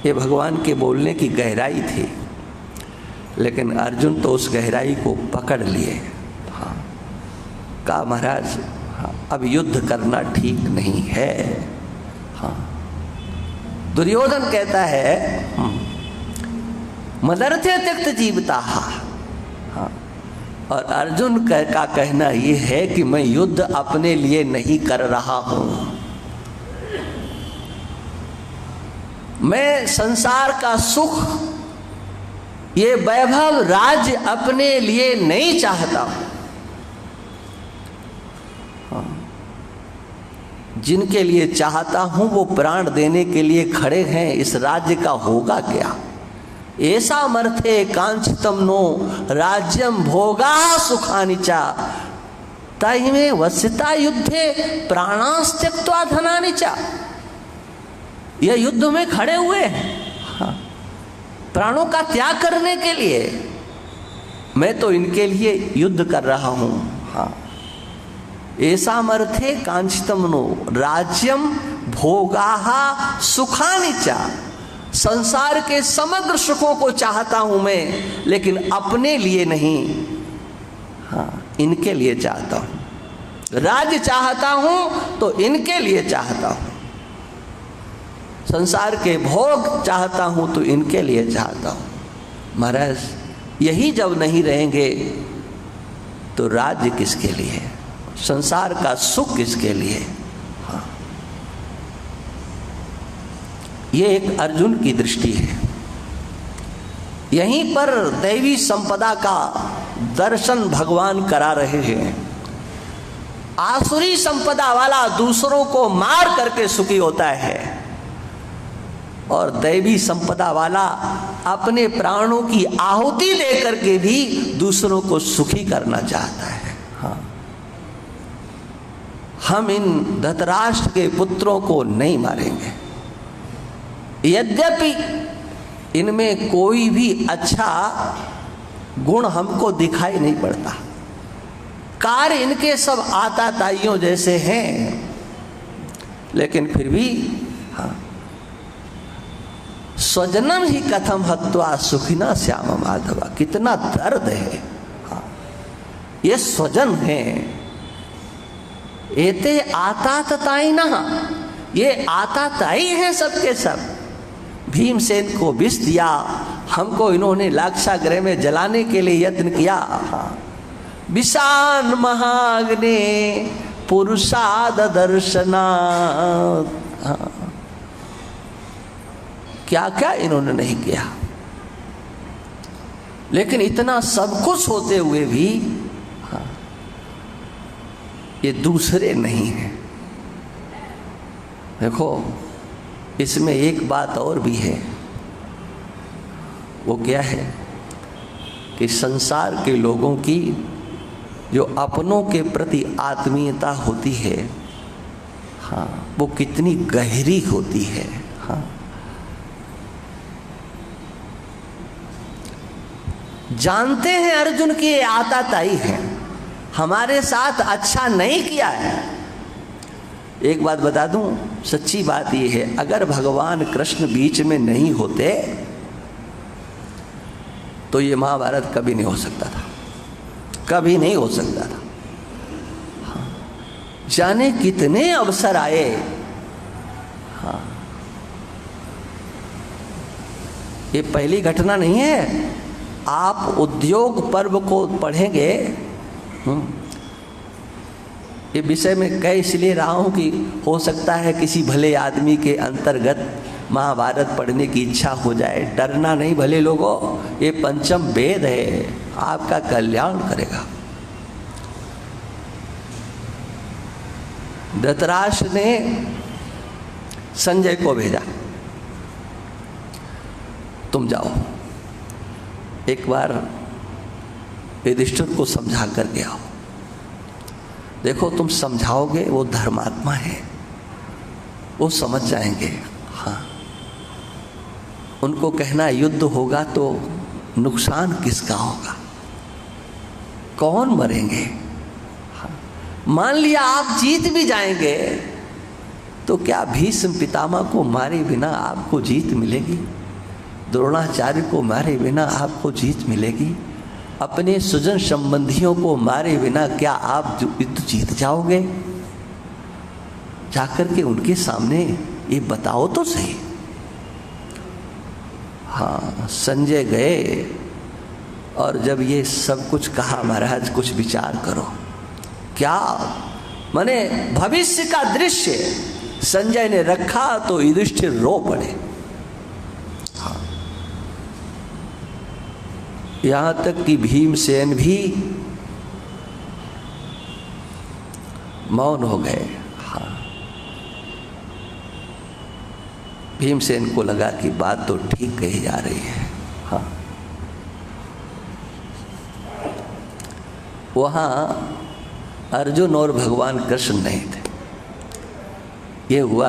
ये भगवान के बोलने की गहराई थी, लेकिन अर्जुन तो उस गहराई को पकड़ लिए। हाँ, कहा महाराज, हाँ, अब युद्ध करना ठीक नहीं है। हाँ, दुर्योधन कहता है मदर्थे त्यक्त जीवता। हाँ, और अर्जुन का कहना यह है कि मैं युद्ध अपने लिए नहीं कर रहा हूं, मैं संसार का सुख, ये वैभव, राज्य अपने लिए नहीं चाहता हूं। हाँ, जिनके लिए चाहता हूं वो प्राण देने के लिए खड़े हैं, इस राज्य का होगा क्या? ऐसा मर्थे कांक्षितम नो राज्यम भोगा सुखानि च तैमे वस्यता युद्धे प्राणास्त्यक्त्वा धनानि च। यह युद्ध में खड़े हुए हैं, हाँ, प्राणों का त्याग करने के लिए। मैं तो इनके लिए युद्ध कर रहा हूं। हाँ, ऐसा मर्थे कांक्षितम नो राज्यम भोगा सुखानि च। संसार के समग्र सुखों को चाहता हूं मैं, लेकिन अपने लिए नहीं, हाँ, इनके लिए चाहता हूं। राज्य चाहता हूं तो इनके लिए चाहता हूं, संसार के भोग चाहता हूं तो इनके लिए चाहता हूं। महाराज, यही जब नहीं रहेंगे तो राज्य किसके लिए, संसार का सुख किसके लिए? हाँ, ये एक अर्जुन की दृष्टि है। यहीं पर दैवी संपदा का दर्शन भगवान करा रहे हैं। आसुरी संपदा वाला दूसरों को मार करके सुखी होता है, और दैवी संपदा वाला अपने प्राणों की आहुति दे करके भी दूसरों को सुखी करना चाहता है। हाँ, हम इन धृतराष्ट्र के पुत्रों को नहीं मारेंगे, यद्यपि इनमें कोई भी अच्छा गुण हमको दिखाई नहीं पड़ता। कार्य इनके सब आताताइयों जैसे हैं, लेकिन फिर भी हाँ, स्वजनम ही कथम हत्वा सुखिना श्याम माधवा। कितना दर्द है। हाँ, ये स्वजन है, एते आताताई ना, ये आताताई हैं सबके सब। भीमसेन को विष दिया, हमको इन्होंने लाक्षागृह में जलाने के लिए यत्न किया। विषान महाग्ने पुरुषाद दर्शना। क्या क्या इन्होंने नहीं किया। लेकिन इतना सब कुछ होते हुए भी हाँ, ये दूसरे नहीं हैं। देखो इसमें एक बात और भी है, वो क्या है कि संसार के लोगों की जो अपनों के प्रति आत्मीयता होती है, हाँ, वो कितनी गहरी होती है। हाँ, जानते हैं अर्जुन की आताताई है, हमारे साथ अच्छा नहीं किया है। एक बात बता दूं, सच्ची बात यह है, अगर भगवान कृष्ण बीच में नहीं होते तो ये महाभारत कभी नहीं हो सकता था, कभी नहीं हो सकता था। हाँ, जाने कितने अवसर आए। हाँ, ये पहली घटना नहीं है। आप उद्योग पर्व को पढ़ेंगे, ये विषय में कह इसलिए रहा हूं कि हो सकता है किसी भले आदमी के अंतर्गत महाभारत पढ़ने की इच्छा हो जाए। डरना नहीं भले लोगों, ये पंचम वेद है, आपका कल्याण करेगा। धृतराष्ट्र ने संजय को भेजा, तुम जाओ एक बार युधिष्ठिर को समझा कर के आओ। देखो तुम समझाओगे, वो धर्मात्मा है, वो समझ जाएंगे। हाँ, उनको कहना युद्ध होगा तो नुकसान किसका होगा, कौन मरेंगे। हाँ, मान लिया आप जीत भी जाएंगे तो क्या भीष्म पितामह को मारे बिना आपको जीत मिलेगी? द्रोणाचार्य को मारे बिना आपको जीत मिलेगी? अपने सुजन संबंधियों को मारे बिना क्या आप युद्ध जीत जाओगे? जाकर के उनके सामने ये बताओ तो सही। हाँ, संजय गए और जब ये सब कुछ कहा, महाराज कुछ विचार करो। क्या माने भविष्य का दृश्य संजय ने रखा तो युधिष्ठिर रो पड़े। हाँ, यहां तक कि भीमसेन भी मौन हो गए। हाँ, भीमसेन को लगा कि बात तो ठीक कही जा रही है। हाँ, वहां अर्जुन और भगवान कृष्ण नहीं थे। ये हुआ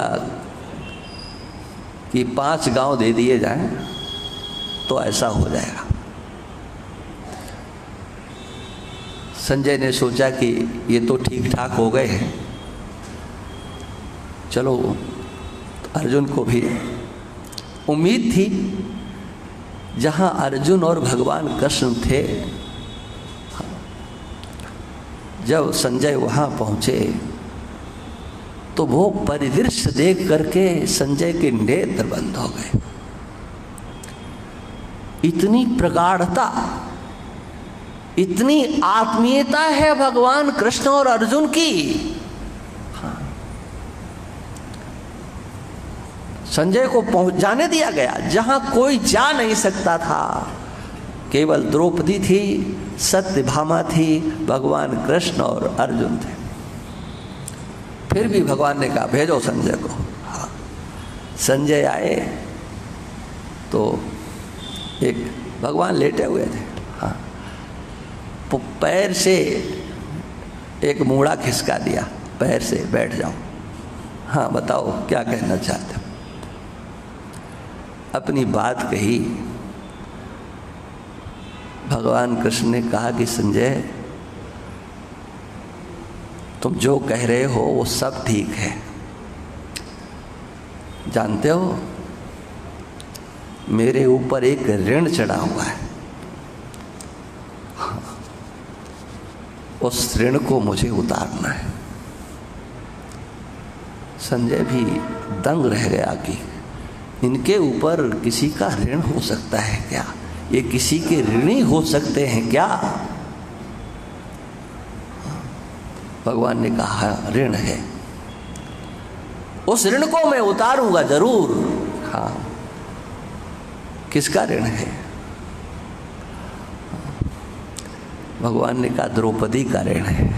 कि 5 गांव दे दिए जाएं तो ऐसा हो जाएगा। संजय ने सोचा कि ये तो ठीक ठाक हो गए हैं, चलो। अर्जुन को भी उम्मीद थी, जहां अर्जुन और भगवान कृष्ण थे, जब संजय वहां पहुंचे तो वो परिदृश्य देख करके संजय के नेत्र बंद हो गए। इतनी प्रगाढ़ता, इतनी आत्मीयता है भगवान कृष्ण और अर्जुन की। हाँ, संजय को पहुंच जाने दिया गया जहां कोई जा नहीं सकता था। केवल द्रौपदी थी, सत्यभामा थी, भगवान कृष्ण और अर्जुन थे। फिर भी भगवान ने कहा भेजो संजय को। हाँ, संजय आए तो एक भगवान लेटे हुए थे। हाँ, पैर से एक मूड़ा खिसका दिया, पैर से बैठ जाओ। हाँ बताओ क्या कहना चाहते हो? अपनी बात कही। भगवान कृष्ण ने कहा कि संजय, तुम जो कह रहे हो वो सब ठीक है। जानते हो मेरे ऊपर एक ऋण चढ़ा हुआ है, उस ऋण को मुझे उतारना है। संजय भी दंग रह गया कि इनके ऊपर किसी का ऋण हो सकता है क्या? ये किसी के ऋणी हो सकते हैं क्या? भगवान ने कहा ऋण है, उस ऋण को मैं उतारूंगा जरूर। हाँ, किसका ऋण है? भगवान ने कहा द्रौपदी का ऋण है।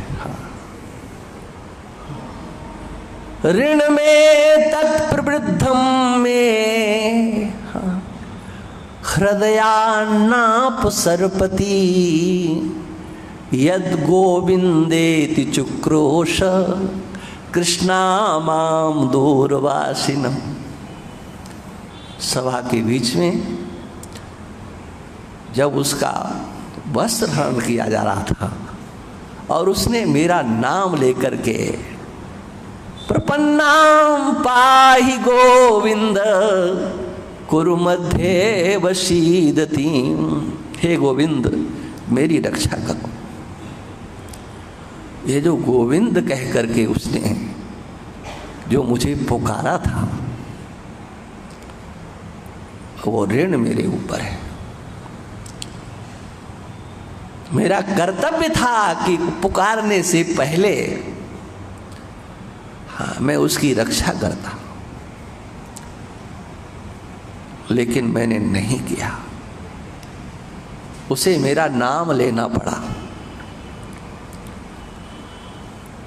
ऋण में तत्प्रवृद्धम में हृदयान्नाप सरपति यद गोविंदेति चुक्रोश कृष्णा माम दूरवासिनम। सभा के बीच में जब उसका वस्त्र हरण किया जा रहा था और उसने मेरा नाम लेकर के प्रपन्नाम पाहि गोविंद कुरु मध्ये वशीदती, हे गोविंद मेरी रक्षा करो। ये जो गोविंद कह करके उसने जो मुझे पुकारा था वो ऋण मेरे ऊपर है। मेरा कर्तव्य था कि पुकारने से पहले मैं उसकी रक्षा करता, लेकिन मैंने नहीं किया। उसे मेरा नाम लेना पड़ा।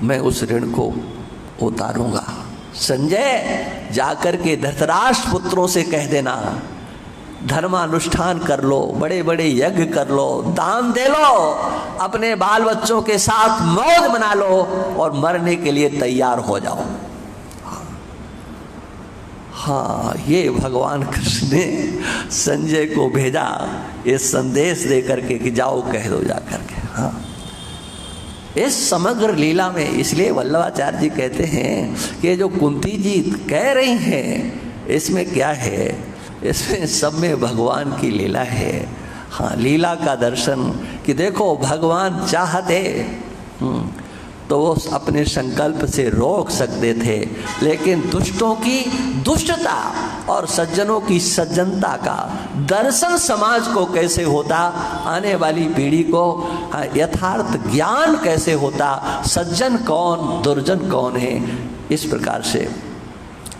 मैं उस ऋण को उतारूंगा। संजय जाकर के धृतराष्ट्र पुत्रों से कह देना धर्मानुष्ठान कर लो, बड़े बड़े यज्ञ कर लो, दान दे लो, अपने बाल बच्चों के साथ मौज मना लो और मरने के लिए तैयार हो जाओ। हाँ, ये भगवान कृष्ण ने संजय को भेजा ये संदेश दे करके कि जाओ कह दो जा करके। हाँ, इस समग्र लीला में इसलिए वल्लभाचार्य जी कहते हैं कि जो कुंती जी कह रही हैं इसमें क्या है, इसमें सब में भगवान की लीला है। हाँ, लीला का दर्शन कि देखो भगवान चाहते तो वो अपने संकल्प से रोक सकते थे, लेकिन दुष्टों की दुष्टता और सज्जनों की सज्जनता का दर्शन समाज को कैसे होता, आने वाली पीढ़ी को यथार्थ ज्ञान कैसे होता, सज्जन कौन दुर्जन कौन है, इस प्रकार से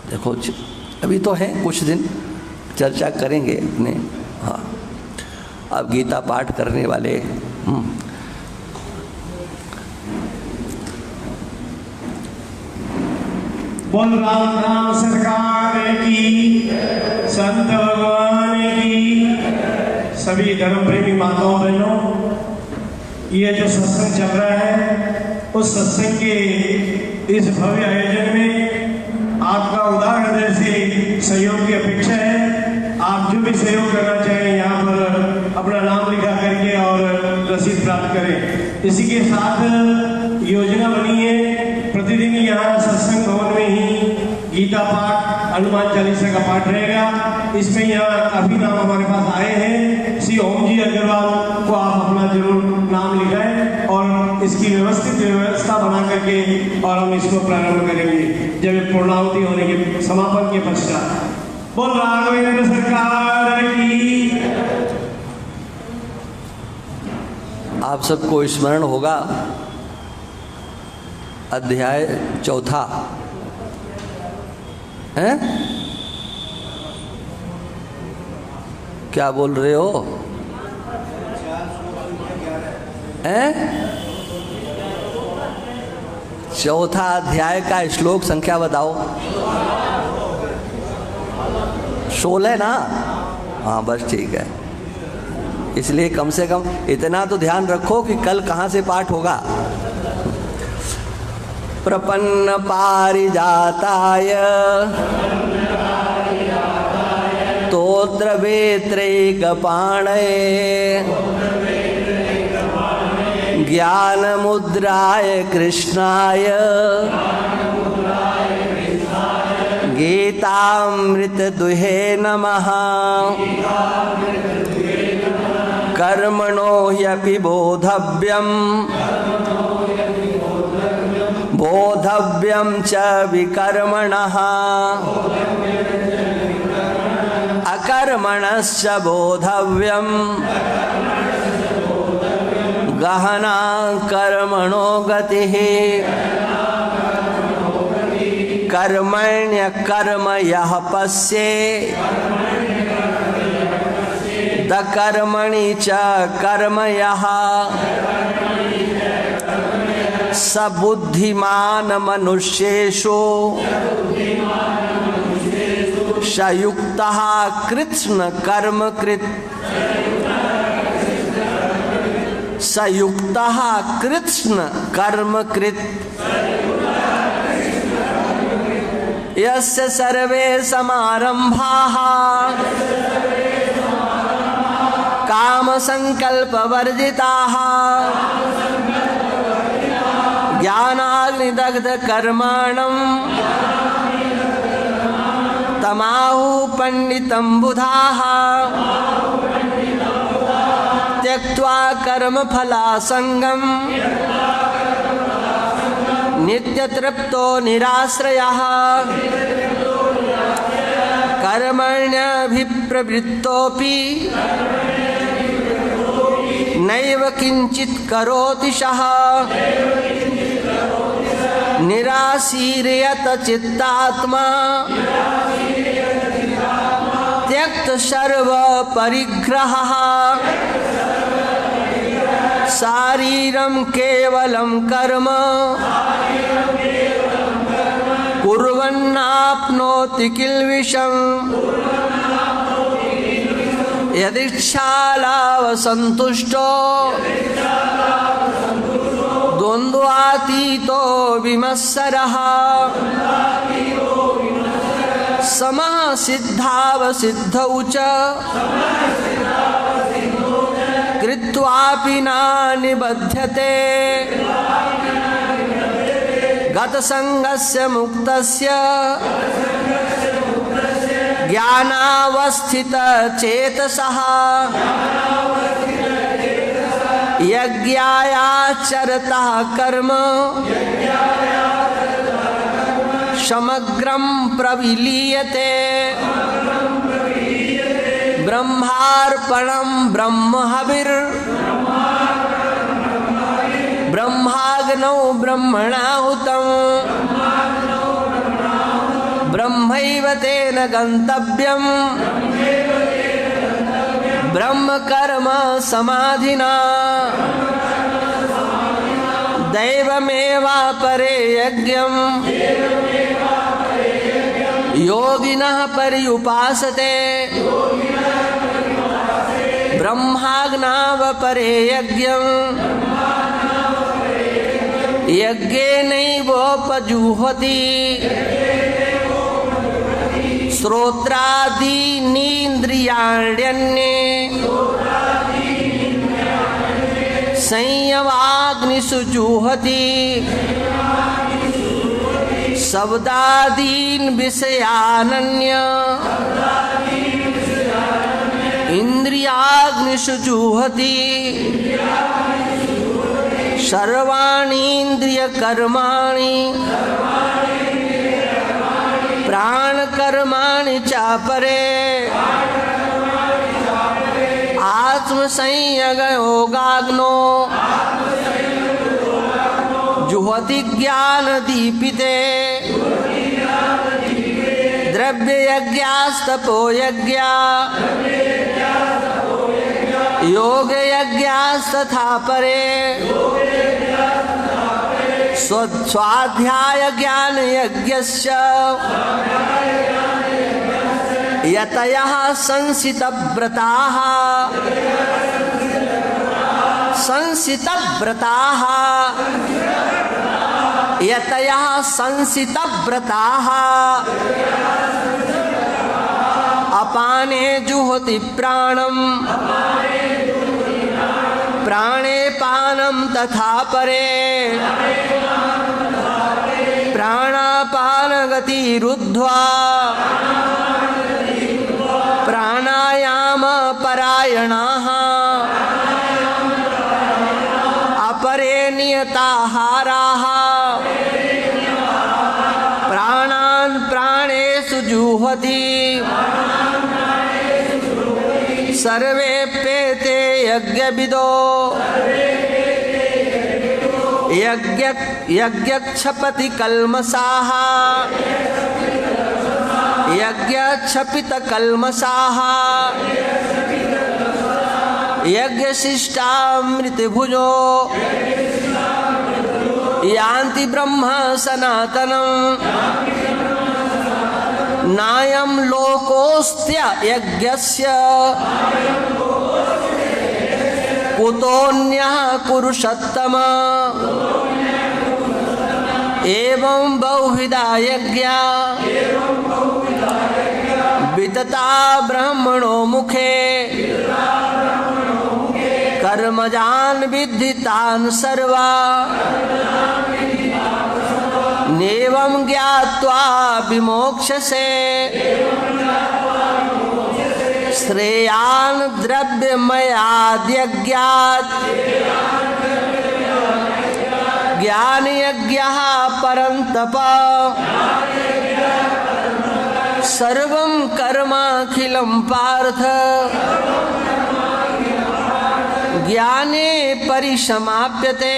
देखो। अभी तो है कुछ दिन चर्चा करेंगे अपने। हाँ, अब गीता पाठ करने वाले बोल राम राम सरकार की, संत भगवान की, सभी धर्म प्रेमी माताओं बहनों, ये जो सत्संग चल रहा है उस सत्संग के इस भव्य आयोजन में आपका उदार हृदय से सहयोग की अपेक्षा है। आप जो भी सहयोग करना चाहें यहाँ पर अपना नाम लिखा करके और रसीद प्राप्त करें। इसी के साथ योजना बनी है प्रतिदिन यहाँ सत्संग भवन में ही गीता पाठ, हनुमान चालीसा का पाठ रहेगा। इसमें यहाँ काफी नाम हमारे पास आए हैं। श्री ओम जी अग्रवाल को आप अपना जरूर नाम लिखाएं और इसकी व्यवस्थित व्यवस्था बना करके और हम इसको प्रारंभ करेंगे जब पूर्णाहुति होने के समापन के पश्चात। बोल राघवेंद्र सरकार की। आप सबको स्मरण होगा अध्याय 4 है, क्या बोल रहे हो? हैं? 4 अध्याय का श्लोक संख्या बताओ। 16 ना? हाँ बस ठीक है। इसलिए कम से कम इतना तो ध्यान रखो कि कल कहाँ से पाठ होगा। प्रपन्न पारिजाताय तोत्र वेत्रैकपाणये ज्ञान मुद्राय कृष्णाय गीतामृत दुहे नमः। कर्मणो ह्यपि बोधव्यं च विकर्मणः अकर्मणश्च बोधव्यं गहना कर्मणो गतिः। कर्मण्य कर्म यः पश्ये द कर्मणि च कर्म यः स बुद्धिमान मनुष्येषु स युक्तः कृत्स्न कर्म कृत् स युक्तः कृत्स्न कर्म कृत् यस्य सर्वे समारंभाः काम संकल्प वर्जिताः ज्ञानाग्निदग्ध कर्माणं तमाहु पंडितं बुधाः त्यक्त्वा कर्मफलासंगं नित्यतृप्तो निराश्रयः कर्मण्यभिप्रवृत्तोऽपि नैव किंचित् करोति सः निराशीर्यत चित्तात्मा त्यक्त सर्व परिग्रहः शारीरं केवलं कर्म कुर्वन्नाप्नोति किल्बिषम् यदिच्छालाव संतुष्टो द्वन्द्वातीतो विमत्सरः समः सिद्धावसिद्धौ च कृत्वापि न निबध्यते गतसंगस्य मुक्तस्य ज्ञानावस्थित चेतसः यज्ञायाचरतः कर्म समग्रं प्रविलीयते ब्रह्मार्पणं ब्रह्महविर् ब्रह्माग्नौ ब्रह्मणाहुतं ब्रह्मैव तेन गन्तव्यं ब्रह्म कर्म समाधिना दैवमेवापरे यज्ञं योगिनः पर्युपासते ब्रह्माग्नावपरे यज्ञं यज्ञेनैवोपजुह्वति श्रोत्रादीनीन्द्रियाण्यन्ये संयमाग्निषु जुह्वति शब्दादीन् विषयानन्य इंद्रियाग्निषु जुह्वति सर्वाणीन्द्रियकर्माणि प्राणकर्माणि चापरे आत्मसंयगयोगाग्नो जुह्वति ज्ञानदीपिते द्रव्ययज्ञास्तपोयज्ञा योगयज्ञास्तथा परे स्वाध्याय ज्ञान यज्ञस्य यतयः संसितव्रताः यतयः संसितव्रताः अपाने जुह्वति प्राणं प्राणे पानं तथा परे प्राणापानगतिरुद्ध्वा प्राणायाम परायणाः अपरे नियताहाराः प्राणान् प्राणेषु जुह्वति सर्वेप्येते यज्ञविदो यज्ञक्षपति कल्मषाः यज्ञक्षपित कल्मषाः यज्ञशिष्टामृत भुजो यान्ति ब्रह्म सनातनम् नायं लोकोऽस्त्य यज्ञस्य कुतोऽन्यः कुरुषत्तम एवं बहुविधा यज्ञा वितता ब्रह्मणो मुखे कर्मजान् विद्धि तान् सर्वा नेवं ज्ञात्वा विमोक्षसे श्रेयान् द्रव्यमयाद्यज्ञात् ज्ञानयज्ञः परन्तप सर्वं कर्माखिलं पार्थ ज्ञाने परिसमाप्यते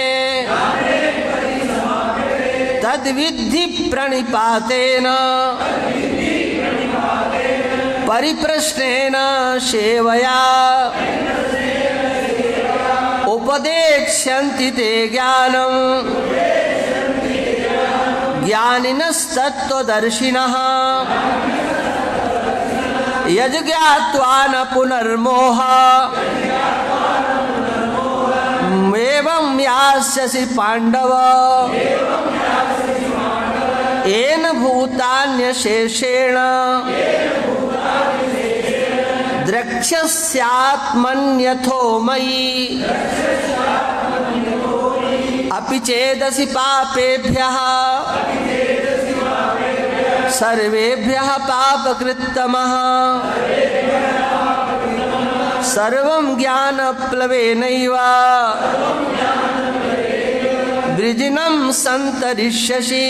तद्विद्धि प्रणिपातेन परिप्रश्नेन सेवया उपदेक्ष्यन्ति ते ज्ञानम् ज्ञानिनस्तत्त्वदर्शिनः यज्ञात्वा न पुनर्मोहः एवं यास्यसि पाण्डव येन भूतान्यशेषेण द्रक्ष्यस्यात्मन्यथो मयि अपि चेदसि पापेभ्यः सर्वेभ्यः पापकृत्तमः सर्वं ज्ञानप्लवेनैव वृजिनं सन्तरिष्यसि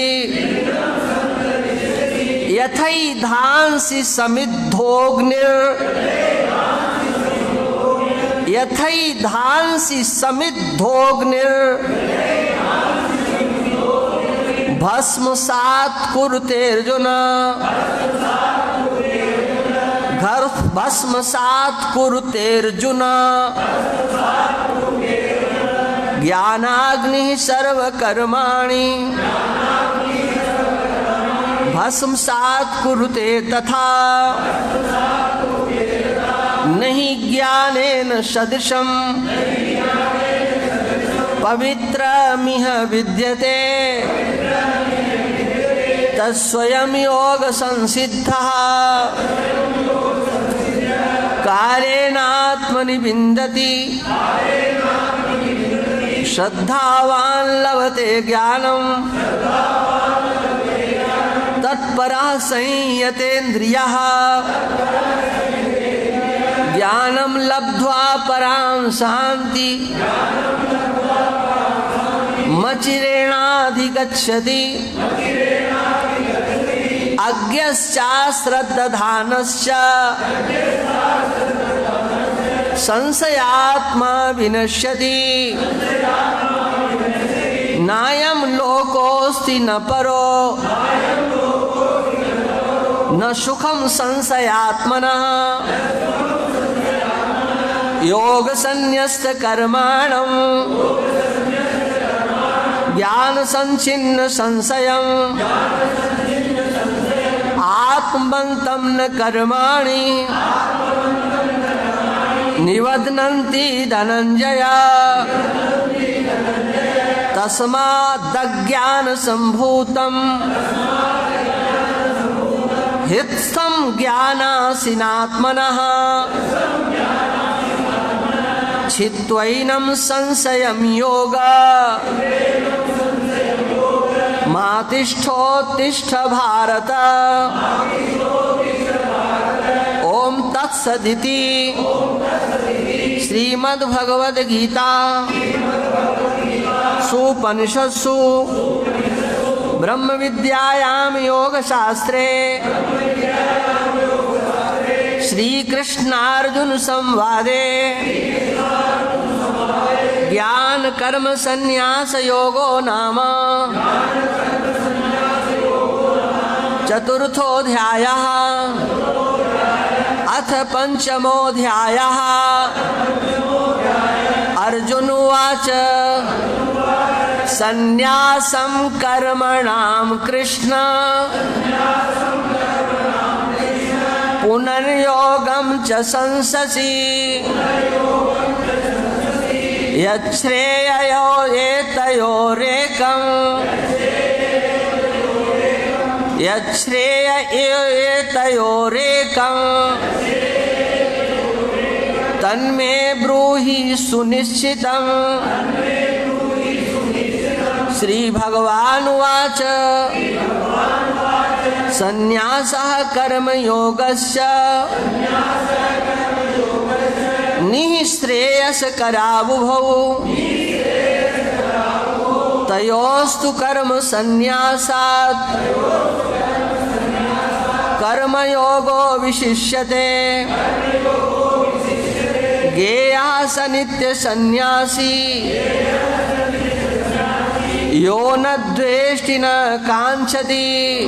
यथैधांसि समिद्धोऽग्निर् भस्मसात् कुरुतेऽर्जुन भस्मसात् कुरुतेऽर्जुन ज्ञानाग्निः सर्वकर्माणि भस्मसात् कुरुते तथा नहि ज्ञानेन सदृशं पवित्रमिह विद्यते तत्स्वयं योगसंसिद्धः कालेनात्मनि विन्दति श्रद्धावान् लभते ज्ञानम् तत्परः संयतेन्द्रियः ज्ञानं लब्ध्वा परां शान्ति मचिरेणाधिगच्छति अज्ञश्चाश्रद्धधानश्च संशयात्मा विनश्यति नायं लोकोऽस्ति न परो न सुखं संशयात्मनः योगसन्न्यस्तकर्माणं ज्ञानसञ्छिन्न संशयं आत्मवन्तं न कर्माणि निबध्नन्ति धनञ्जय तस्मादज्ञानसम्भूतं हित्स्थं ज्ञानासीनात्मनः छित्त्वैनं संशयं योगा मातिष्ठोत्तिष्ठ भारत ओम तत्सदिति श्रीमद्भगवद्गीता सुपनिषत्सु ब्रह्म विद्यायां योगशास्त्रे श्रीकृष्णार्जुन संवादे ज्ञान कर्म संन्यास योगो नाम चतुर्थोऽध्यायः अथ पंचमोऽध्यायः। अर्जुन उवाच संन्यासं कर्मणां कृष्ण पुनर्योगं च संससि यच्छ्रेययो एतयोरेकम् तन्मे ब्रूहि सुनिश्चितम्। श्री भगवानुवाच संन्यासः कर्मयोगस्य निःश्रेयसकरावुभौ तयोस्तु कर्म संन्यासात् कर्मयोगो विशिष्यते। ज्ञेयः स नित्य सन्यासी यो न द्वेष्टि न कांक्षति।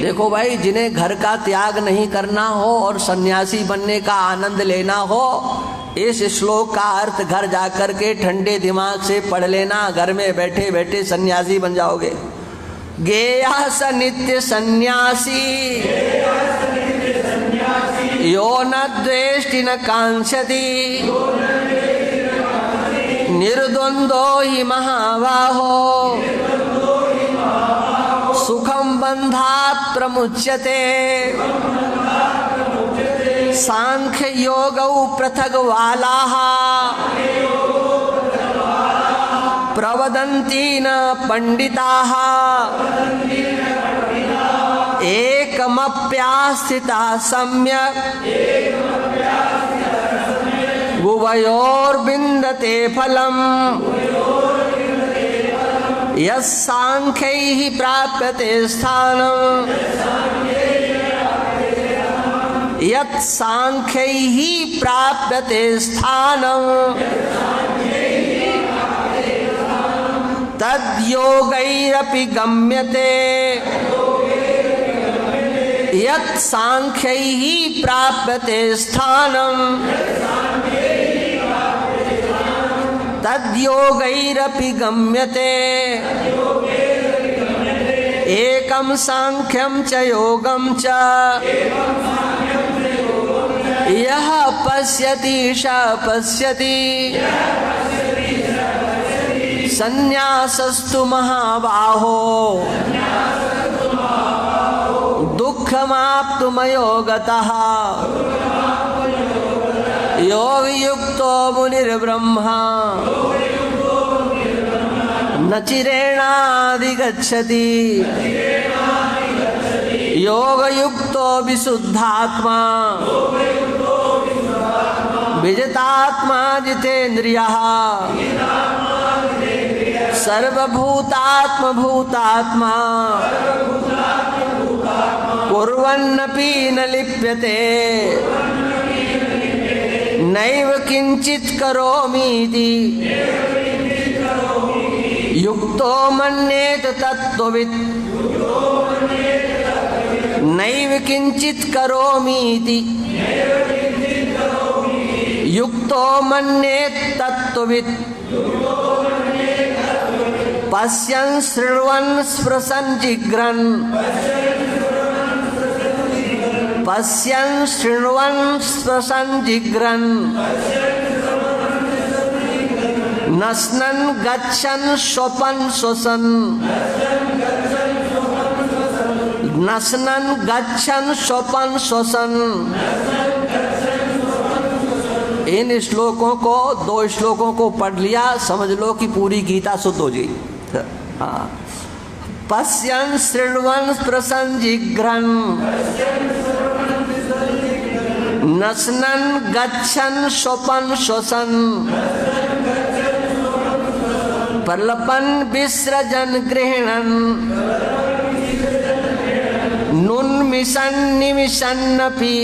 देखो भाई, जिन्हें घर का त्याग नहीं करना हो और सन्यासी बनने का आनंद लेना हो, इस श्लोक का अर्थ घर जाकर के ठंडे दिमाग से पढ़ लेना। घर में बैठे बैठे सन्यासी बन जाओगे। ज्ञेयः स नित्य सन्यासी यो न द्वेष्टि न कांक्षति निर्द्वंद्वो हि महाबाहो सुखं बंधात् प्रमुच्यते। सांख्य योगौ पृथग् बालाः प्रवदन्ति न पंडिताः एकमप्यास्थिता सम्यक् उभयोर्विन्दते फलम्। यस्सांख्यैः प्राप्यते स्थानम् यत्सांख्यैः प्राप्यते स्थानम् तद्योगैरपि गम्यते। यत्सांख्यैः प्राप्यते स्थानम् तद्योगैरपि गम्यते। एकं सांख्यं च योगं च यः पश्यति स पश्यति। संन्यासस्तु महाबाहो दुःखमाप्तुमयो गतः। योगयुक्तो मुनिर्ब्रह्मा न चिरेणाधिगच्छति। योगयुक्तो विशुद्धात्मा विजितात्मा जितेन्द्रियः। सर्वभूतात्म भूतात्मा कुर्वन्नपि न लिप्यते। नैव किंचित् करोमीति युक्तो मन्येत तत्त्ववित्। नैव किंचित् करोमीति युक्तो मन्येत तत्त्ववित्। पश्यन् शृण्वन् स्पृशन् जिघ्रन् पश्यन् शृण्वन् स्पृशन् जिघ्रन् नश्नन् गच्छन् स्वपन् श्वसन् नश्नन् गच्छन् स्वपन् श्वसन्। इन श्लोकों को, 2 श्लोकों को पढ़ लिया, समझ लो कि पूरी गीता शुद्ध हो जाएगी। हाँ, पश्यन् शृण्वन् स्पृशन् जिघ्रन् नश्नन् गच्छन् स्वपन् श्वसन् प्रलपन् विसृजन् गृह्णन् नुन्मिषन् निमिषन्नपि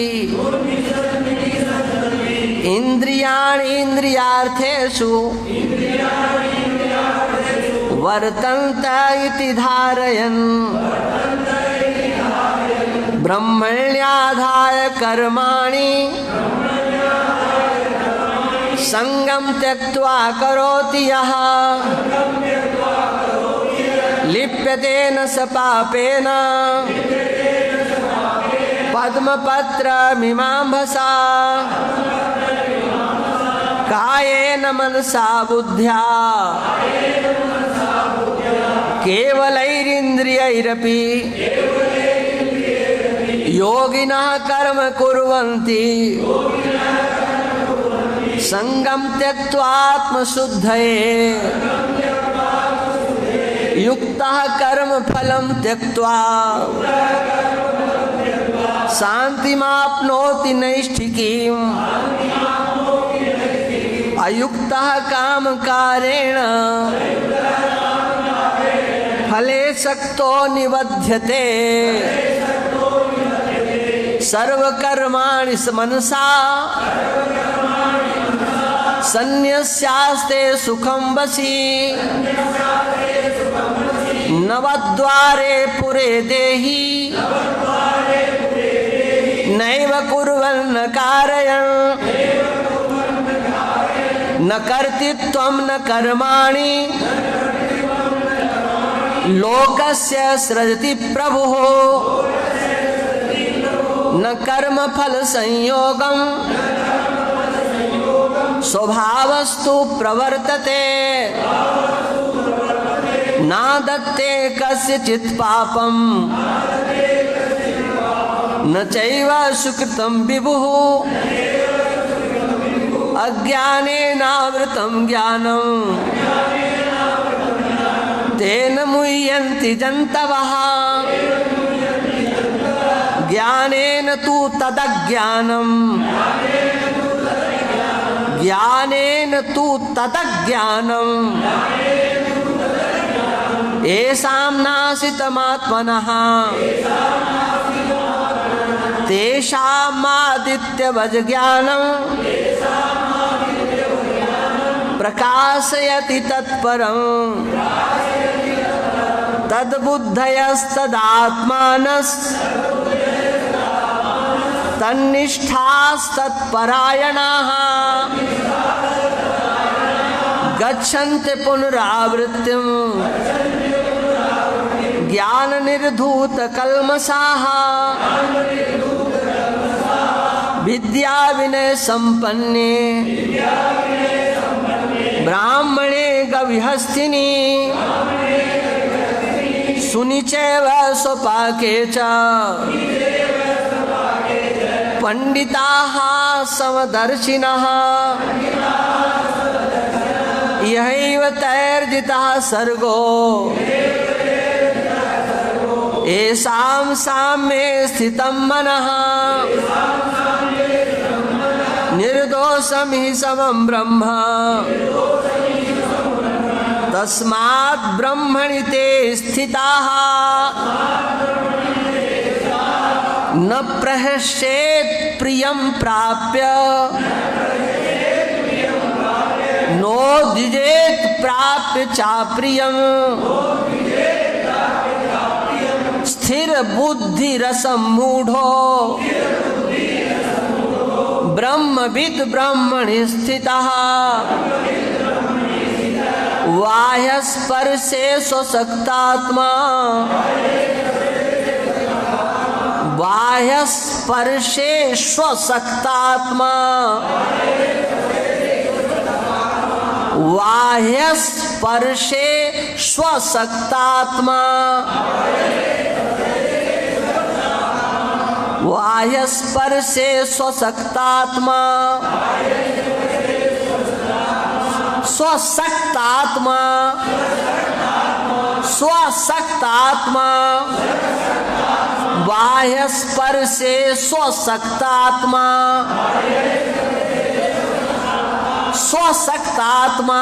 इन्द्रियाणि इन्द्रियार्थेषु वर्तन्त इति धारयन् ब्रह्मण्याधाय कर्माणि संगम त्यक्त्वा करोति यः लिप्यते न स पापेन पद्मपत्रमिमाम्भसा कायेन मनसा बुद्ध्या केवलैरिन्द्रियैरपि योगिनः कर्म कुर्वन्ति संगम त्यक्त्वात्मशुद्धये युक्तः कर्म फलं त्यक्त्वा शान्तिमाप्नोति नैष्ठिकीम् अयुक्तः कामकारेण फले सक्तो निबध्यते सर्वकर्माणि मनसा सन्न्यस्यास्ते सुखं वशी नवद्वारे पुरे देहि नैव कुर्वन्न कारयन् न कर्तृत्वं न कर्माणि लोकस्य सृजति प्रभुः न कर्मफल संयोगम् स्वभावस्तु प्रवर्तते ना दत्ते कस्यचित् पापम् न चैव सुकृतं विभुः अज्ञानेनावृतं ज्ञानं तेन मुह्यन्ति जन्तवः ज्ञानेन तु तदज्ञानं ज्ञानेन तु तदज्ञानं येषां नाशितमात्मनः तेषामादित्यवज्ज्ञानं प्रकाशयति तत्परं तद्बुद्धयस्तदात्मानस् तन्निष्ठास्तत्परायणाः गच्छन्ति पुनरावृत्तिं ज्ञाननिर्धूतकल्मषाः विद्या विनय संपन्ने ब्राह्मणे गविहस्तिनि सुनिचैव स्वपाके च पंडिताः समदर्शिनः यहैव तैर्जितः सर्गो येषां साम्ये स्थितं मनः निर्दोषं हि समं ब्रह्म तस्मात् ब्रह्मणि ते स्थिताः न प्रहस्येत् प्रियं प्राप्य नोद्विजेत् प्राप्य चाप्रियम् स्थिर बुद्धिरसम्मूढो ब्रह्मविद् ब्रह्मणि स्थितः बाह्यस्पर्शे स्वशक्तात्मा बाह्यस्पर्शे स्वशक्तात्मा बाह्यस्पर्शे स्वशक्तात्मा बाह्यस्पर्शे स्वशक्तात्मा स्वशक्तात्मा स्वशक्तात्मा बाह्यस्पर्शे स्वशक्तात्मा स्वशक्तात्मा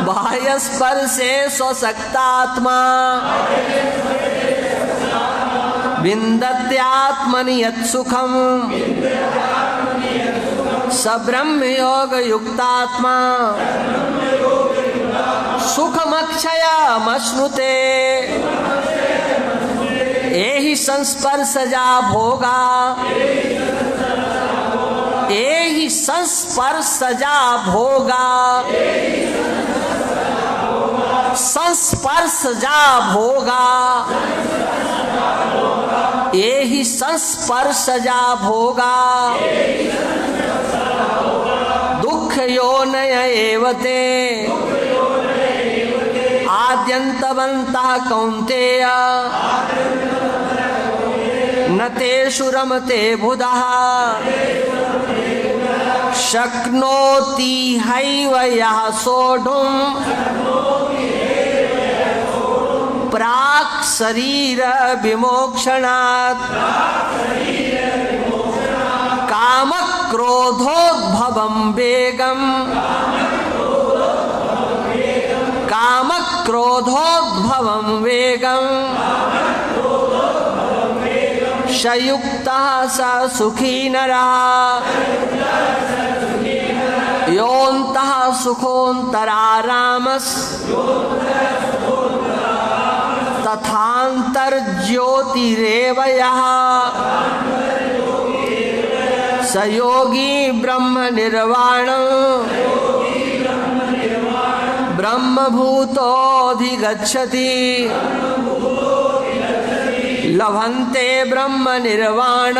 बाह्यस्पर्शे स्वशक्तात्मा विन्दत्यात्मनि यत्सुखम् स ब्रह्मयोगयुक्तात्मा सुखमक्षयमश्नुते एहि संस्पर्शजा भोगा, एहि संस्पर्शजा भोगा, संस्पर्शजा भोगा, एहि संस्पर्शजा भोगा, दुःख योनय एव ते आद्यन्तवन्तः कौन्तेय, न तेषु रमते बुधः, शक्नोति हैव यः सोढुम् प्राक् शरीर विमोक्षणात्, काम क्रोधोद्भवं वेगम्, काम क्रोधोद्भवं वेगम्, सयुक्तः स सुखी नरः, योऽन्तः सुखोऽन्तरारामस्, तथान्तर्ज्योतिरेव यः, स योगी ब्रह्म निर्वाणं ब्रह्मभूतोऽधिगच्छति, लभन्ते ब्रह्म निर्वाण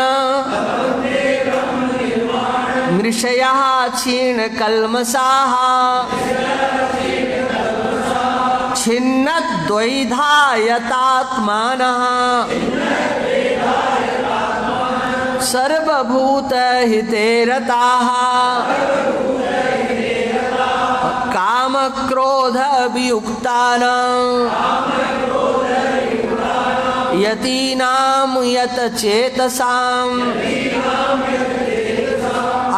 मृषयः क्षीणकल्मषाः, छिन्नद्वैधायतात्मानः, सर्वभूतहिते रताः, कामक्रोधवियुक्तानां यतीनां यतचेतसाम्,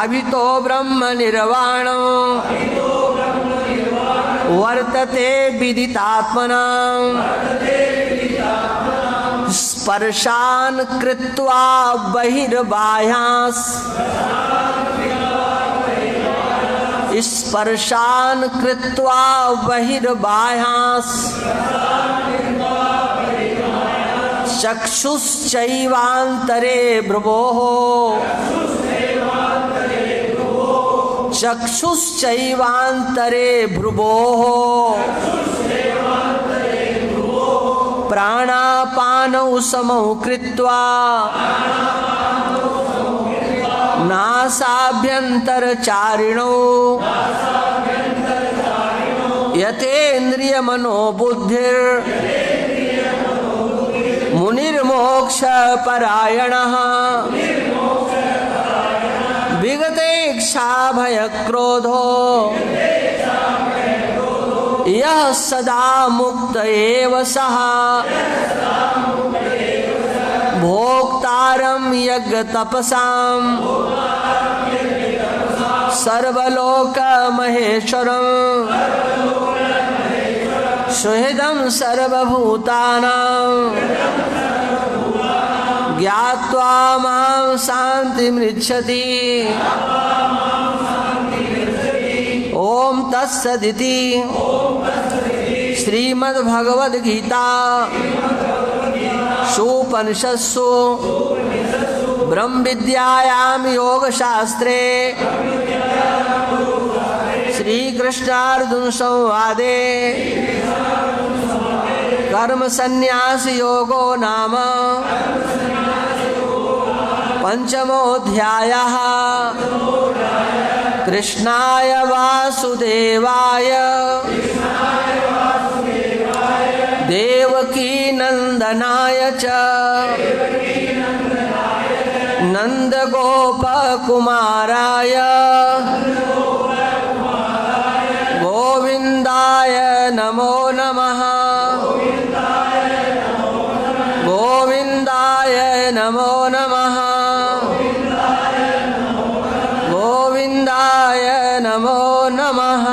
अभितो ब्रह्म निर्वाणं वर्तते विदितात्मनां, स्पर्शान् कृत्वा बहिर्बाह्यास्, स्पर्शान् कृत्वा बहिर्बाह्यास्, चक्षुश्चैवान्तरे भ्रुवोः, चक्षुश्चैवान्तरे भ्रुवोः, प्राणापानौ समौ कृत्वा नासाभ्यन्तरचारिणौ, यतेन्द्रियमनोबुद्धिर् मुनिर्मोक्षपरायणः, विगतेक्षाभयक्रोधो यः सदा मुक्त एव सः, भोक्तारं यज्ञतपसां सर्वलोकमहेश्वरं, सुहृदं सर्वभूतानां ज्ञात्वा मां शान्तिमृच्छति। ओम तत्सदिति श्रीमद्भगवद्गीता सुपनिषत्सु ब्रह्म विद्यायां योगशास्त्रे श्रीकृष्णार्जुन संवादे कर्म संन्यास योगो नाम पंचमोऽध्यायः। कृष्णाय वासुदेवाय देवकी नंदनाय च नंदगोपकुमाराय गोविंदाय नमो नमः। गोविंदाय नमो नमः। गोविंदाय नमो नमः।